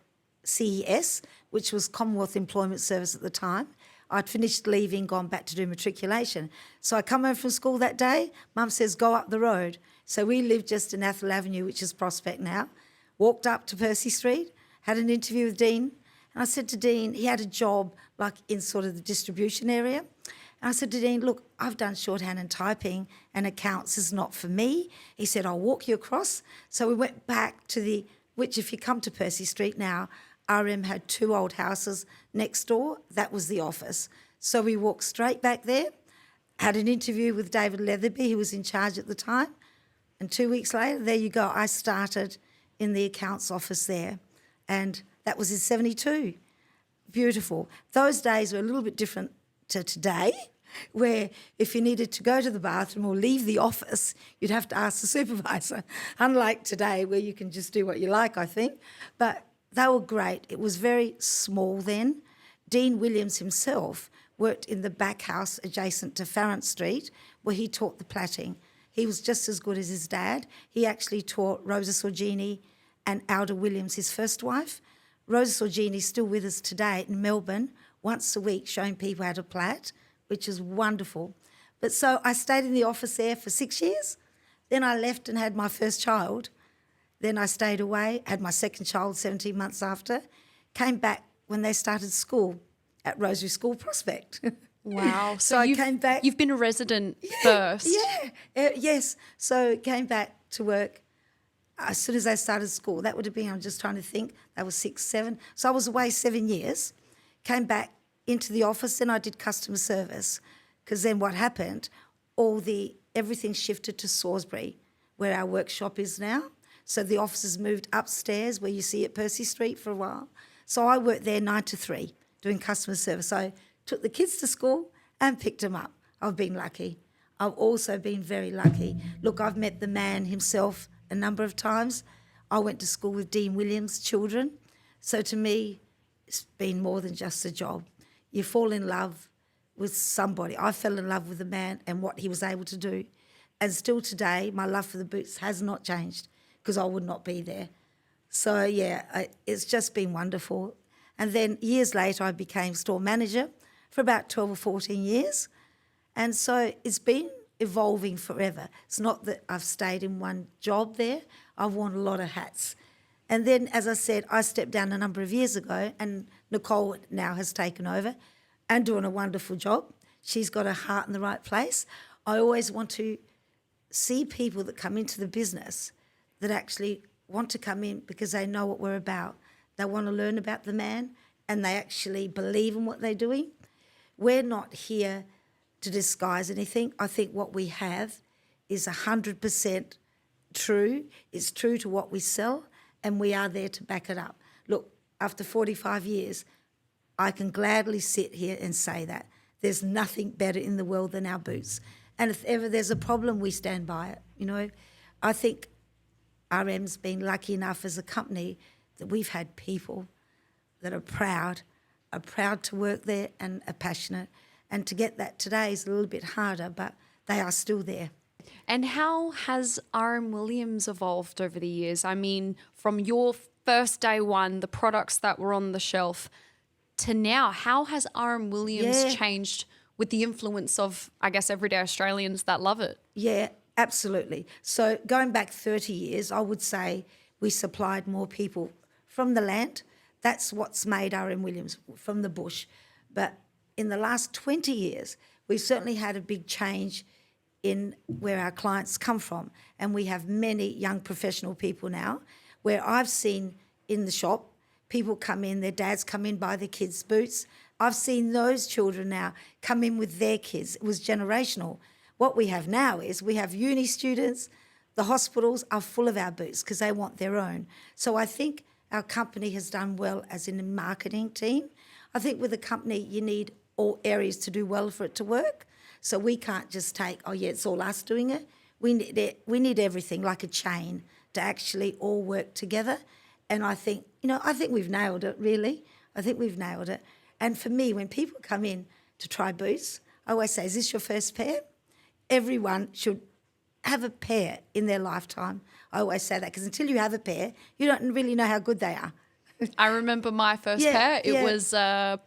CES, which was Commonwealth Employment Service at the time. I'd finished leaving, gone back to do matriculation. So I come home from school that day. Mum says, "Go up the road." So we lived just in Athol Avenue, which is Prospect now. Walked up to Percy Street, had an interview with Dean. And I said to Dean, he had a job like in sort of the distribution area. And I said to Dean, "Look, I've done shorthand and typing and accounts is not for me." He said, "I'll walk you across." So we went back to which if you come to Percy Street now, RM had 2 old houses next door. That was the office. So we walked straight back there, had an interview with David Leatherby, who was in charge at the time. And 2 weeks later, there you go, I started in the accounts office there. And that was in 72. Beautiful. Those days were a little bit different to today, where if you needed to go to the bathroom or leave the office, you'd have to ask the supervisor, unlike today where you can just do what you like, I think. But they were great. It was very small then. Dean Williams himself worked in the back house adjacent to Farrant Street, where he taught the plaiting. He was just as good as his dad. He actually taught Rosa Sorgini and Alda Williams, his first wife. Rosa Sorgini is still with us today in Melbourne, once a week, showing people how to plait, which is wonderful. But so I stayed in the office there for 6 years. Then I left and had my first child. Then I stayed away, had my second child 17 months after, came back when they started school at Rosary School Prospect. Wow. So I came back. You've been a resident first. Yes. So came back to work as soon as they started school. That would have been, I'm just trying to think, that was 6, 7. So I was away 7 years, came back into the office, then I did customer service, because then what happened, everything shifted to Salisbury, where our workshop is now. So the offices moved upstairs, where you see at Percy Street for a while. So I worked there 9 to 3, doing customer service. I took the kids to school and picked them up. I've been lucky. I've also been very lucky. Look, I've met the man himself a number of times. I went to school with Dean Williams' children. So to me, it's been more than just a job. You fall in love with somebody. I fell in love with the man and what he was able to do. And still today, my love for the boots has not changed, because I would not be there. So, it's just been wonderful. And then years later, I became store manager for about 12 or 14 years. And so it's been evolving forever. It's not that I've stayed in one job there. I've worn a lot of hats. And then, as I said, I stepped down a number of years ago, and Nicole now has taken over and doing a wonderful job. She's got her heart in the right place. I always want to see people that come into the business that actually want to come in because they know what we're about. They want to learn about the man and they actually believe in what they're doing. We're not here to disguise anything. I think what we have is 100% true. It's true to what we sell, and we are there to back it up. Look, after 45 years, I can gladly sit here and say that. There's nothing better in the world than our boots. And if ever there's a problem, we stand by it. You know, I think RM's been lucky enough as a company that we've had people that are proud to work there and are passionate. And to get that today is a little bit harder, but they are still there. And how has RM Williams evolved over the years? I mean, from your first day one, the products that were on the shelf, to now, how has RM Williams changed with the influence of, I guess, everyday Australians that love it? Yeah, absolutely. So going back 30 years, I would say we supplied more people from the land. That's what's made RM Williams, from the bush. But in the last 20 years, we've certainly had a big change in where our clients come from. And we have many young professional people now, where I've seen in the shop, people come in, their dads come in, buy their kids' boots. I've seen those children now come in with their kids. It was generational. What we have now is we have uni students. The hospitals are full of our boots because they want their own. So I think our company has done well as in a marketing team. I think with a company, you need all areas to do well for it to work. So we can't just take, oh yeah, it's all us doing it. We need everything, like a chain, to actually all work together. And I think, I think we've nailed it, really. I think we've nailed it. And for me, when people come in to try boots, I always say, is this your first pair? Everyone should have a pair in their lifetime. I always say that because until you have a pair, you don't really know how good they are. I remember my first pair. It was kind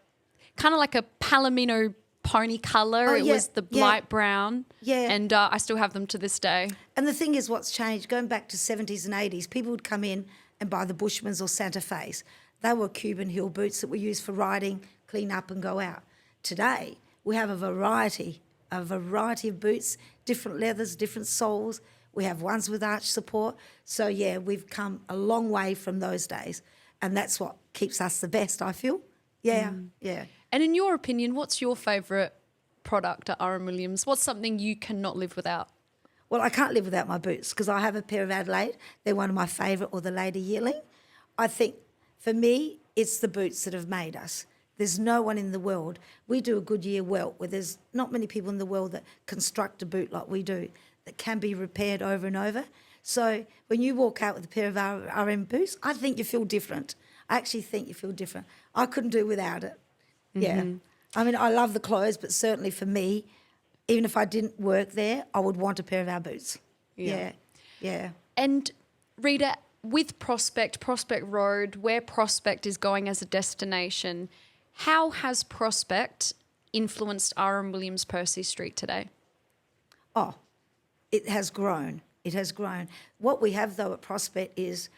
of like a Palomino pony colour. It was the light brown. Yeah. And I still have them to this day. And the thing is, what's changed, going back to 70s and 80s, people would come in and buy the Bushmans or Santa Fe's. They were Cuban heel boots that were used for riding, clean up and go out. Today, we have a variety of boots, different leathers, different soles. We have ones with arch support. So, yeah, we've come a long way from those days. And that's what keeps us the best, I feel. Yeah, yeah. And in your opinion, what's your favourite product at RM Williams? What's something you cannot live without? Well, I can't live without my boots because I have a pair of Adelaide. They're one of my favourite, or the Lady Yearling. I think, for me, it's the boots that have made us. There's no one in the world. We do a Goodyear welt where there's not many people in the world that construct a boot like we do, that can be repaired over and over. So when you walk out with a pair of RM boots, I think you feel different. I actually think you feel different. I couldn't do without it. Yeah. I mean, I love the clothes, but certainly for me, even if I didn't work there, I would want a pair of our boots. Yeah. And Rita, with Prospect Road, where Prospect is going as a destination, how has Prospect influenced RM Williams Percy Street today? Oh, it has grown. It has grown. What we have, though, at Prospect is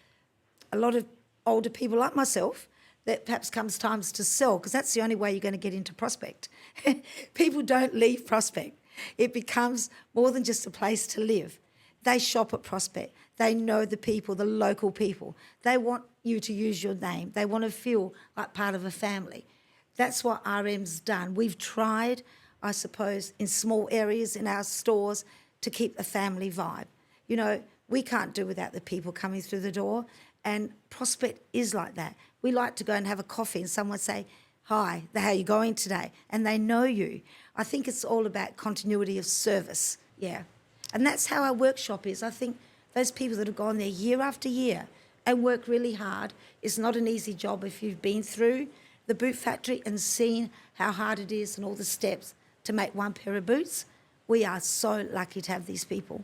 a lot of older people like myself that perhaps comes times to sell, because that's the only way you're going to get into Prospect. People don't leave Prospect. It becomes more than just a place to live. They shop at Prospect. They know the people, the local people. They want you to use your name. They want to feel like part of a family. That's what RM's done. We've tried, I suppose, in small areas in our stores to keep a family vibe. You know, we can't do without the people coming through the door, and Prospect is like that. We like to go and have a coffee and someone say, hi, how are you going today? And they know you. I think it's all about continuity of service, yeah. And that's how our workshop is. I think those people that have gone there year after year and work really hard, it's not an easy job if you've been through the boot factory and seen how hard it is and all the steps to make one pair of boots. We are so lucky to have these people.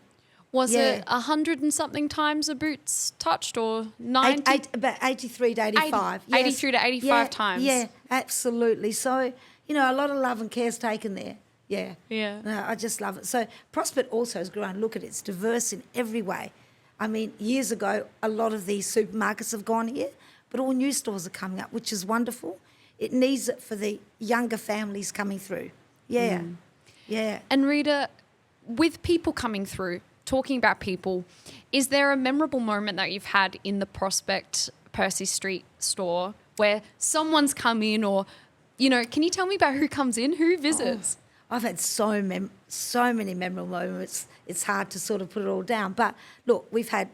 Was it 100 and something times a boot's touched, or 90? About 83 to 85. 83 to 85 times. Yeah, absolutely. So, you know, a lot of love and care's taken there. Yeah. Yeah. No, I just love it. So Prospect also has grown. Look at it, it's diverse in every way. I mean, years ago, a lot of these supermarkets have gone here, but all new stores are coming up, which is wonderful. It needs it for the younger families coming through. Yeah, yeah. And Rita, with people coming through, talking about people, is there a memorable moment that you've had in the Prospect Percy Street store where someone's come in, or, you know, can you tell me about who comes in, who visits? I've had so many memorable moments. It's hard to sort of put it all down. But look, we've had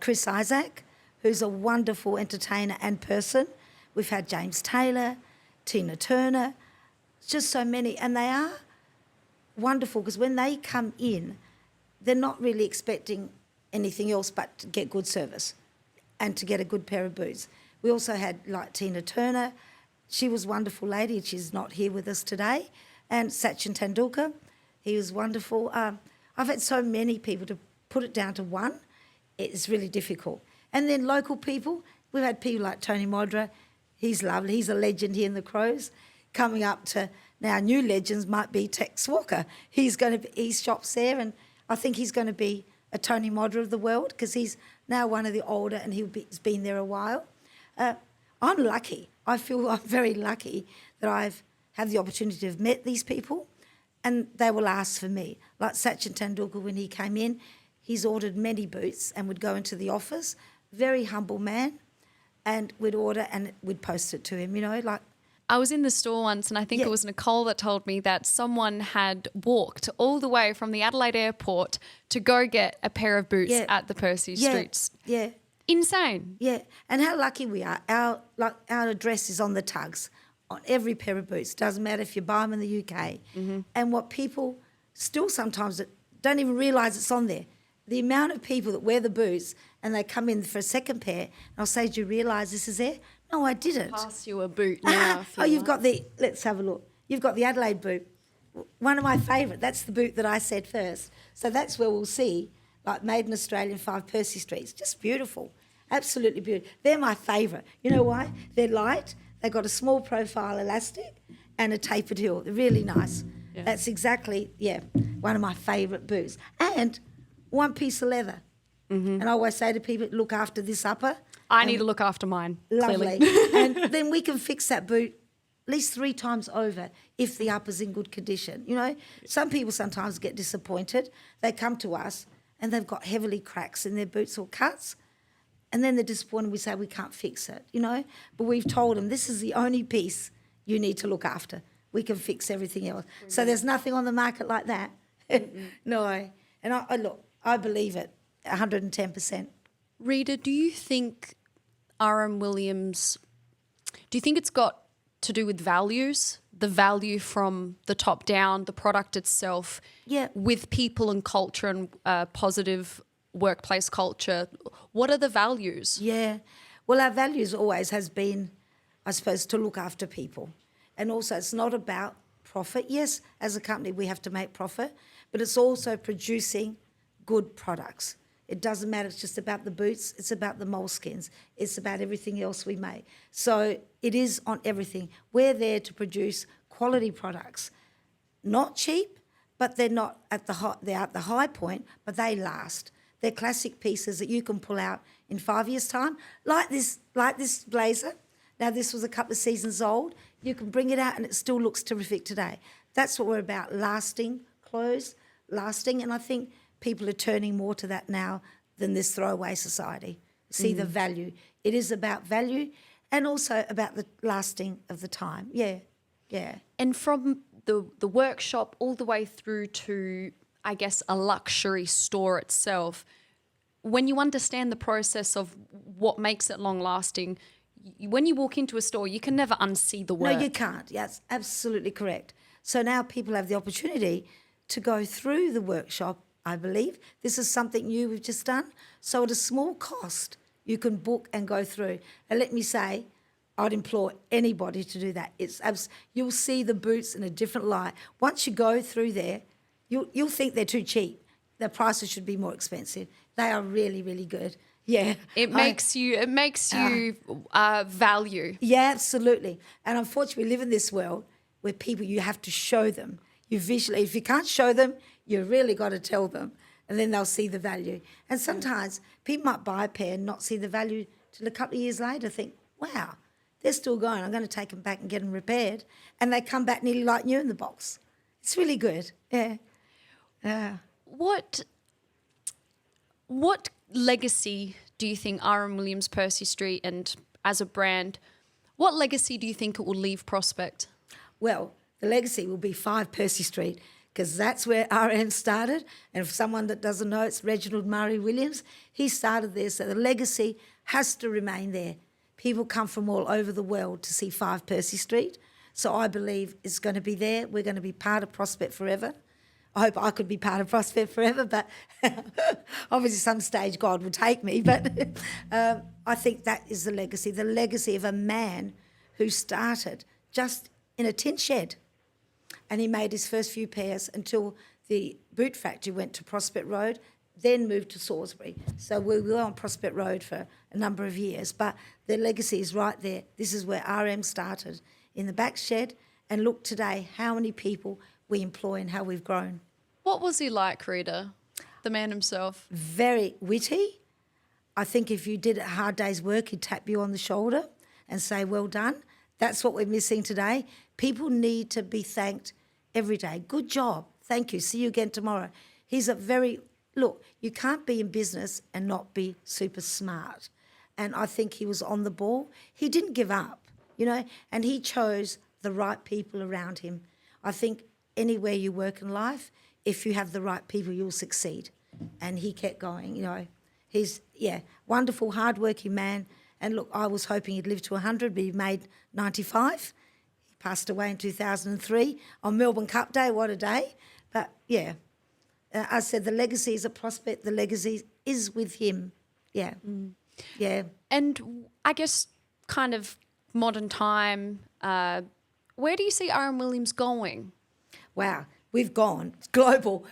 Chris Isaac, who's a wonderful entertainer and person. We've had James Taylor, Tina Turner, just so many. And they are wonderful because when they come in, they're not really expecting anything else but to get good service and to get a good pair of boots. We also had like Tina Turner. She was a wonderful lady, and she's not here with us today. And Sachin Tendulkar, he was wonderful. I've had so many people to put it down to one. It's really difficult. And then local people, we've had people like Tony Modra. He's lovely. He's a legend here in the Crows. Coming up to now, new legends might be Tex Walker. He shops there, and I think he's going to be a Tony Modra of the world because he's now one of the older, and he's been there a while. I'm lucky. I feel I'm very lucky that I've had the opportunity to have met these people, and they will ask for me. Like Sachin Tendulkar, when he came in, he's ordered many boots and would go into the office, very humble man, and we'd order and we'd post it to him, you know, like. I was in the store once, and I think it was Nicole that told me that someone had walked all the way from the Adelaide airport to go get a pair of boots at the Percy Street. Yeah. Insane. Yeah, and how lucky we are. Our address is on the tugs, on every pair of boots. Doesn't matter if you buy them in the UK. Mm-hmm. And what people still sometimes don't even realise it's on there. The amount of people that wear the boots and they come in for a second pair, and I'll say, do you realise this is there? No, I didn't. Pass you a boot now. Let's have a look. You've got the Adelaide boot. One of my favourite. That's the boot that I said first. So that's where we'll see, like, Made in Australia, 5 Percy Street. It's just beautiful. Absolutely beautiful. They're my favourite. You know why? They're light. They've got a small profile elastic and a tapered heel. They're really nice. Yeah. That's exactly, one of my favourite boots. And one piece of leather. Mm-hmm. and I always say to people, look after this upper. I need to look after mine. Lovely. And then we can fix that boot at least 3 times over if the upper's in good condition. You know, some people sometimes get disappointed. They come to us and they've got heavily cracks in their boots or cuts, and then they're disappointed. We say we can't fix it, you know. But we've told them this is the only piece you need to look after. We can fix everything else. Mm-hmm. So there's nothing on the market like that. Mm-hmm. No. And I believe it 110%. Rita, do you think R.M. Williams, do you think it's got to do with values, the value from the top down, the product itself, with people and culture and positive workplace culture? What are the values? Yeah. Well, our values always has been, I suppose, to look after people. And also it's not about profit. Yes, as a company we have to make profit, but it's also producing good products. It doesn't matter, it's just about the boots, it's about the moleskins, it's about everything else we make. So it is on everything. We're there to produce quality products. Not cheap, but they're not at they're at the high point, but they last. They're classic pieces that you can pull out in 5 years' time, like this blazer. Now, this was a couple of seasons old. You can bring it out and it still looks terrific today. That's what we're about, lasting clothes, lasting, and I think people are turning more to that now than this throwaway society. See the value. It is about value and also about the lasting of the time. Yeah. And from the workshop all the way through to, I guess, a luxury store itself, when you understand the process of what makes it long-lasting, when you walk into a store, you can never unsee the work. No, you can't. Yes, absolutely correct. So now people have the opportunity to go through the workshop. I believe this is something new we've just done. So at a small cost, you can book and go through. And let me say, I'd implore anybody to do that. You'll see the boots in a different light. Once you go through there, you'll think they're too cheap. The prices should be more expensive. They are really, really good. Yeah, it makes you value. Yeah, absolutely. And unfortunately, we live in this world where people, you have to show them. If you can't show them, you really got to tell them, and then they'll see the value. And sometimes people might buy a pair and not see the value till a couple of years later, think, wow, they're still going. I'm going to take them back and get them repaired. And they come back nearly like new in the box. It's really good. Yeah. Yeah. What legacy do you think R.M. Williams Percy Street and as a brand, what legacy do you think it will leave Prospect? Well, the legacy will be 5 Percy Street, because that's where RM started. And for someone that doesn't know, it's Reginald Murray Williams. He started there, so the legacy has to remain there. People come from all over the world to see 5 Percy Street. So I believe it's going to be there. We're going to be part of Prospect forever. I hope I could be part of Prospect forever, but obviously some stage God will take me. But I think that is the legacy of a man who started just in a tin shed. And he made his first few pairs until the boot factory went to Prospect Road, then moved to Salisbury. So we were on Prospect Road for a number of years, but the legacy is right there. This is where RM started, in the back shed, and look today how many people we employ and how we've grown. What was he like, Rita, the man himself? Very witty. I think if you did a hard day's work, he'd tap you on the shoulder and say, well done. That's what we're missing today. People need to be thanked every day. Good job. Thank you. See you again tomorrow. He's a very, look, you can't be in business and not be super smart. And I think he was on the ball. He didn't give up, you know, and he chose the right people around him. I think anywhere you work in life, if you have the right people, you'll succeed. And he kept going, you know. He's, wonderful, hard-working man. And look, I was hoping he'd live to 100, but he made 95. He passed away in 2003 on Melbourne Cup Day. What a day. But, I said the legacy is a Prospect. The legacy is with him. Yeah. Mm. Yeah. And I guess kind of modern time, where do you see R.M. Williams going? Wow. We've gone. It's global.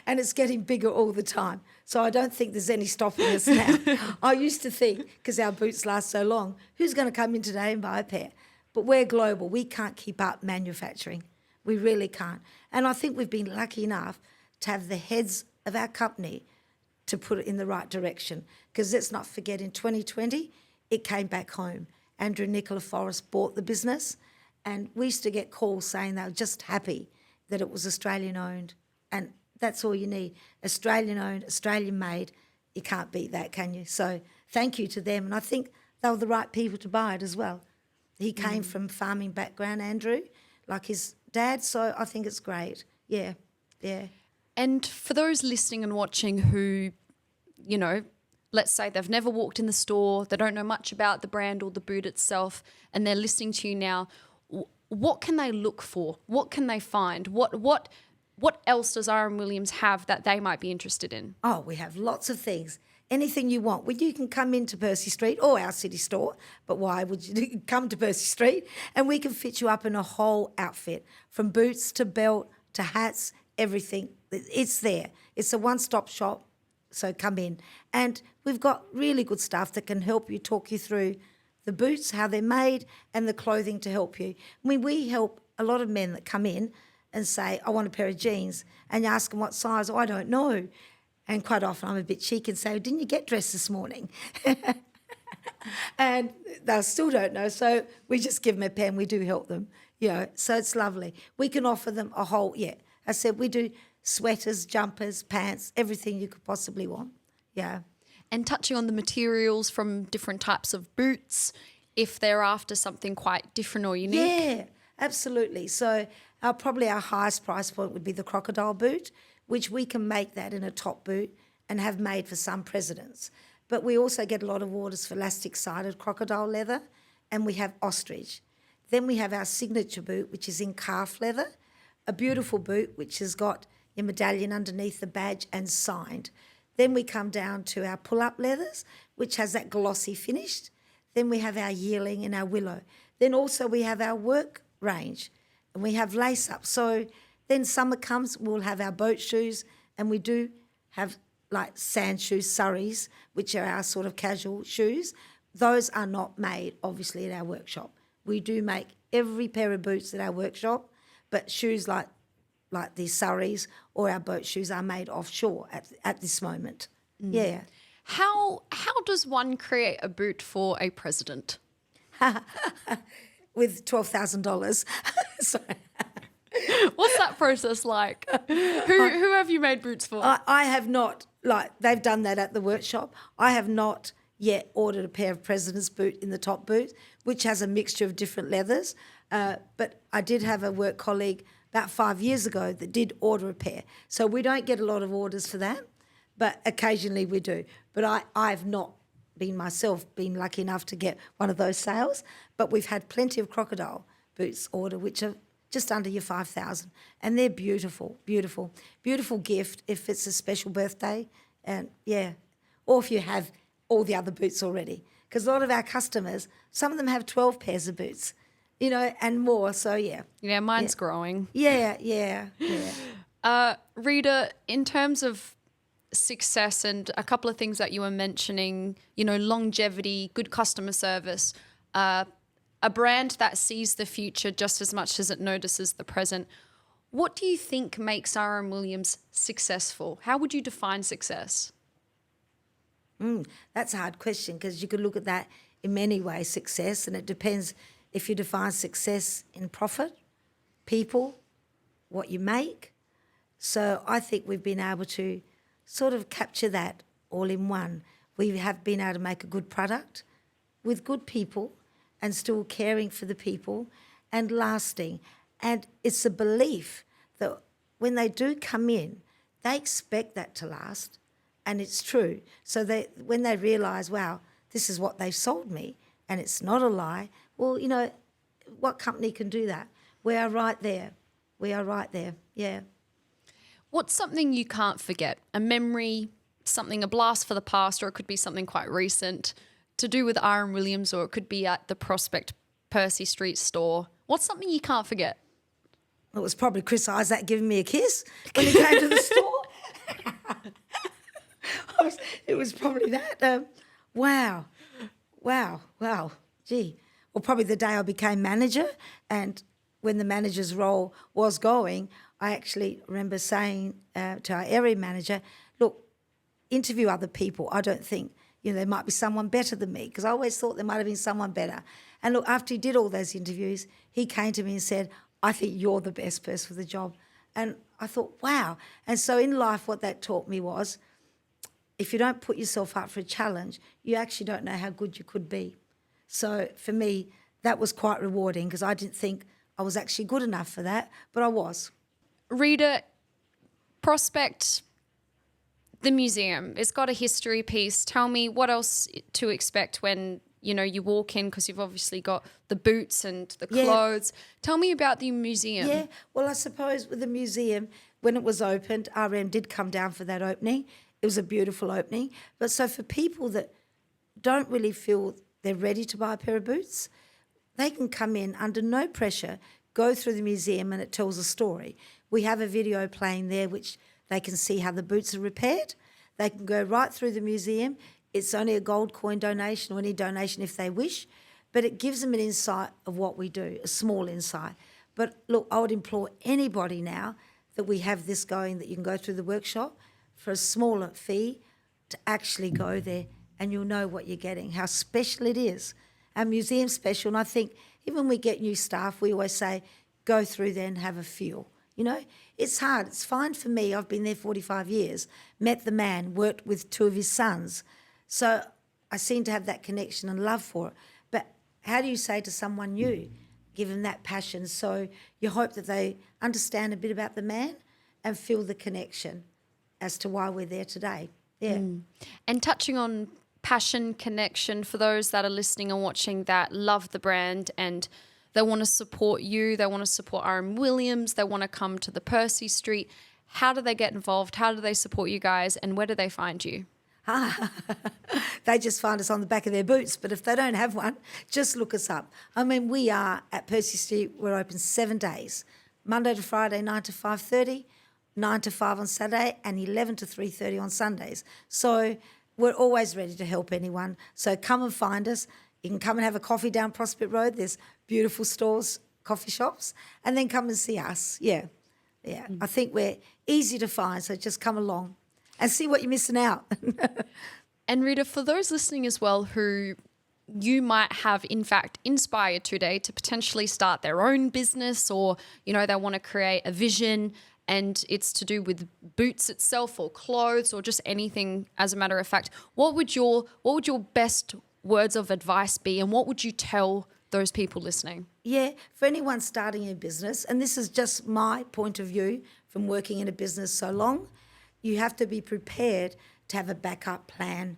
And it's getting bigger all the time. So I don't think there's any stopping us now. I used to think, because our boots last so long, who's going to come in today and buy a pair? But we're global. We can't keep up manufacturing. We really can't. And I think we've been lucky enough to have the heads of our company to put it in the right direction. Because let's not forget, in 2020, it came back home. Andrew Nicola Forrest bought the business, and we used to get calls saying they were just happy that it was Australian-owned, and that's all you need. Australian-owned, Australian-made. You can't beat that, can you? So thank you to them, and I think they were the right people to buy it as well. He came from farming background, Andrew, like his dad, so I think it's great. Yeah. And for those listening and watching who, you know, let's say they've never walked in the store, they don't know much about the brand or the boot itself, and they're listening to you now, what can they look for? What can they find? What else does R.M. Williams have that they might be interested in? Oh, we have lots of things. Anything you want. Well, you can come into Percy Street or our city store, but why would you come to Percy Street? And we can fit you up in a whole outfit, from boots to belt to hats, everything. It's there. It's a one-stop shop, so come in. And we've got really good staff that can help you, talk you through the boots, how they're made, and the clothing to help you. I mean, we help a lot of men that come in and say, I want a pair of jeans, and you ask them what size. Oh, I don't know. And quite often I'm a bit cheeky and say, didn't you get dressed this morning? And they still don't know, so we just give them a pen. We do help them, you know, so it's lovely. We can offer them a whole, I said we do sweaters, jumpers, pants, everything you could possibly want, And touching on the materials from different types of boots, if they're after something quite different or unique. Yeah, absolutely. So probably our highest price point would be the crocodile boot, which we can make that in a top boot and have made for some presidents. But we also get a lot of orders for elastic-sided crocodile leather, and we have ostrich. Then we have our signature boot, which is in calf leather, a beautiful boot which has got your medallion underneath the badge and signed. Then we come down to our pull-up leathers, which has that glossy finish. Then we have our yearling and our willow. Then also we have our work range, and we have lace-up. So then summer comes, we'll have our boat shoes, and we do have like sand shoes, Surreys, which are our sort of casual shoes. Those are not made, obviously, at our workshop. We do make every pair of boots at our workshop, but shoes like the Surreys or our boat shoes are made offshore at this moment. Yeah. How does one create a boot for a president? with $12,000. So What's that process like? Who have you made boots for? I have not, like, they've done that at the workshop. I have not yet ordered a pair of President's boot in the top boot, which has a mixture of different leathers. But I did have a work colleague about 5 years ago that did order a pair. So we don't get a lot of orders for that, but occasionally we do. But I've not been lucky enough to get one of those sales. But we've had plenty of crocodile boots order, which are just under your 5,000, and they're beautiful, beautiful, beautiful gift if it's a special birthday, and or if you have all the other boots already, because a lot of our customers, some of them have 12 pairs of boots, and more. So Yeah, mine's growing. Yeah. Rita, in terms of success and a couple of things that you were mentioning, longevity, good customer service, a brand that sees the future just as much as it notices the present. What do you think makes R.M. Williams successful? How would you define success? That's a hard question, because you could look at that in many ways, success, and it depends if you define success in profit, people, what you make. So I think we've been able to sort of capture that all in one. We have been able to make a good product with good people and still caring for the people and lasting. And it's a belief that when they do come in, they expect that to last, and it's true. So when they realise, wow, this is what they've sold me and it's not a lie, well, what company can do that? We are right there. Yeah. What's something you can't forget? A memory, a blast for the past, or it could be something quite recent to do with R.M. Williams, or it could be at the Prospect Percy Street store. What's something you can't forget? It was probably Chris Isaac giving me a kiss when he came to the store. It was probably that. Wow. Gee. Or probably the day I became manager, and when the manager's role was going, I actually remember saying to our area manager, look, interview other people. I don't think, there might be someone better than me, because I always thought there might have been someone better. And look, after he did all those interviews, he came to me and said, I think you're the best person for the job. And I thought, wow. And so in life, what that taught me was, if you don't put yourself up for a challenge, you actually don't know how good you could be. So for me, that was quite rewarding, because I didn't think I was actually good enough for that, but I was. Rita, Prospect, the museum, it's got a history piece. Tell me what else to expect when, you walk in, because you've obviously got the boots and the clothes. Tell me about the museum. Yeah, well, I suppose with the museum, when it was opened, RM did come down for that opening. It was a beautiful opening. But so for people that don't really feel they're ready to buy a pair of boots, they can come in under no pressure, go through the museum, and it tells a story. We have a video playing there which they can see how the boots are repaired. They can go right through the museum. It's only a gold coin donation, or any donation if they wish, but it gives them an insight of what we do, a small insight. But look, I would implore anybody now that we have this going, that you can go through the workshop for a smaller fee to actually go there, and you'll know what you're getting, how special it is. Our museum's special, and I think even when we get new staff, we always say, go through there and have a feel. It's hard. It's fine for me. I've been there 45 years, met the man, worked with 2 of his sons. So I seem to have that connection and love for it. But how do you say to someone new, give them that passion? So you hope that they understand a bit about the man and feel the connection as to why we're there today. Yeah. And touching on passion, connection, for those that are listening and watching that love the brand and they want to support you, they want to support R.M. Williams, they want to come to the Percy Street, how do they get involved? How do they support you guys, and where do they find you? They just find us on the back of their boots, but if they don't have one, just look us up. I mean, we are at Percy Street, we're open 7 days, Monday to Friday, 9 to 5:30, 9 to 5 on Saturday, and 11 to 3:30 on Sundays. So we're always ready to help anyone. So come and find us. You can come and have a coffee down Prospect Road. There's beautiful stores, coffee shops, and then come and see us. Yeah. I think we're easy to find, so just come along and see what you're missing out. And Rita, for those listening as well who you might have in fact inspired today to potentially start their own business, or, you know, they want to create a vision and it's to do with boots itself or clothes or just anything, as a matter of fact, what would your best words of advice be, and what would you tell those people listening? Yeah, for anyone starting a business, and this is just my point of view from working in a business so long, you have to be prepared to have a backup plan,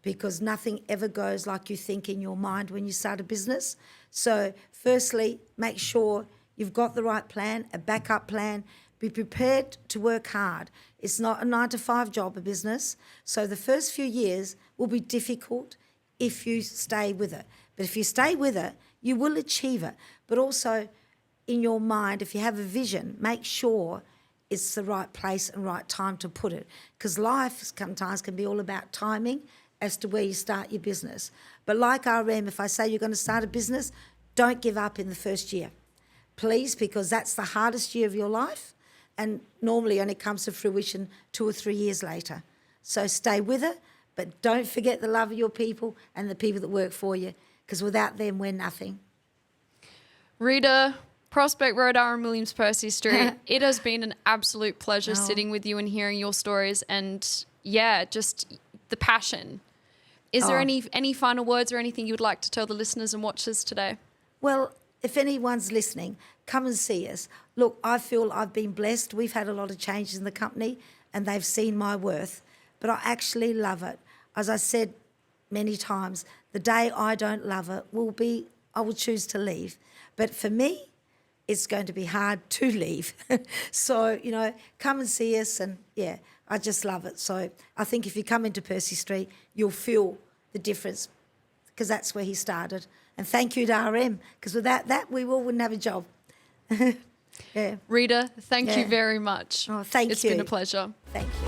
because nothing ever goes like you think in your mind when you start a business. So firstly, make sure you've got the right plan, a backup plan. Be prepared to work hard. It's not a 9-to-5 job, a business. So the first few years will be difficult if you stay with it. But if you stay with it, you will achieve it. But also in your mind, if you have a vision, make sure it's the right place and right time to put it. Because life sometimes can be all about timing as to where you start your business. But like RM, if I say you're going to start a business, don't give up in the first year. Please, because that's the hardest year of your life, and normally only comes to fruition 2 or 3 years later. So stay with it, but don't forget the love of your people and the people that work for you, because without them, we're nothing. Rita, Prospect Road, RM Williams, Percy Street. It has been an absolute pleasure sitting with you and hearing your stories, and yeah, just the passion. Is there any final words or anything you would like to tell the listeners and watchers today? Well, if anyone's listening, come and see us. Look, I feel I've been blessed. We've had a lot of changes in the company and they've seen my worth, but I actually love it. As I said many times, the day I don't love it I will choose to leave. But for me, it's going to be hard to leave. So, you know, come and see us, and yeah, I just love it. So I think if you come into Percy Street, you'll feel the difference, because that's where he started. And thank you to RM, because without that, we all wouldn't have a job. Yeah. Rita, thank you very much. Oh, thank you. It's been a pleasure. Thank you.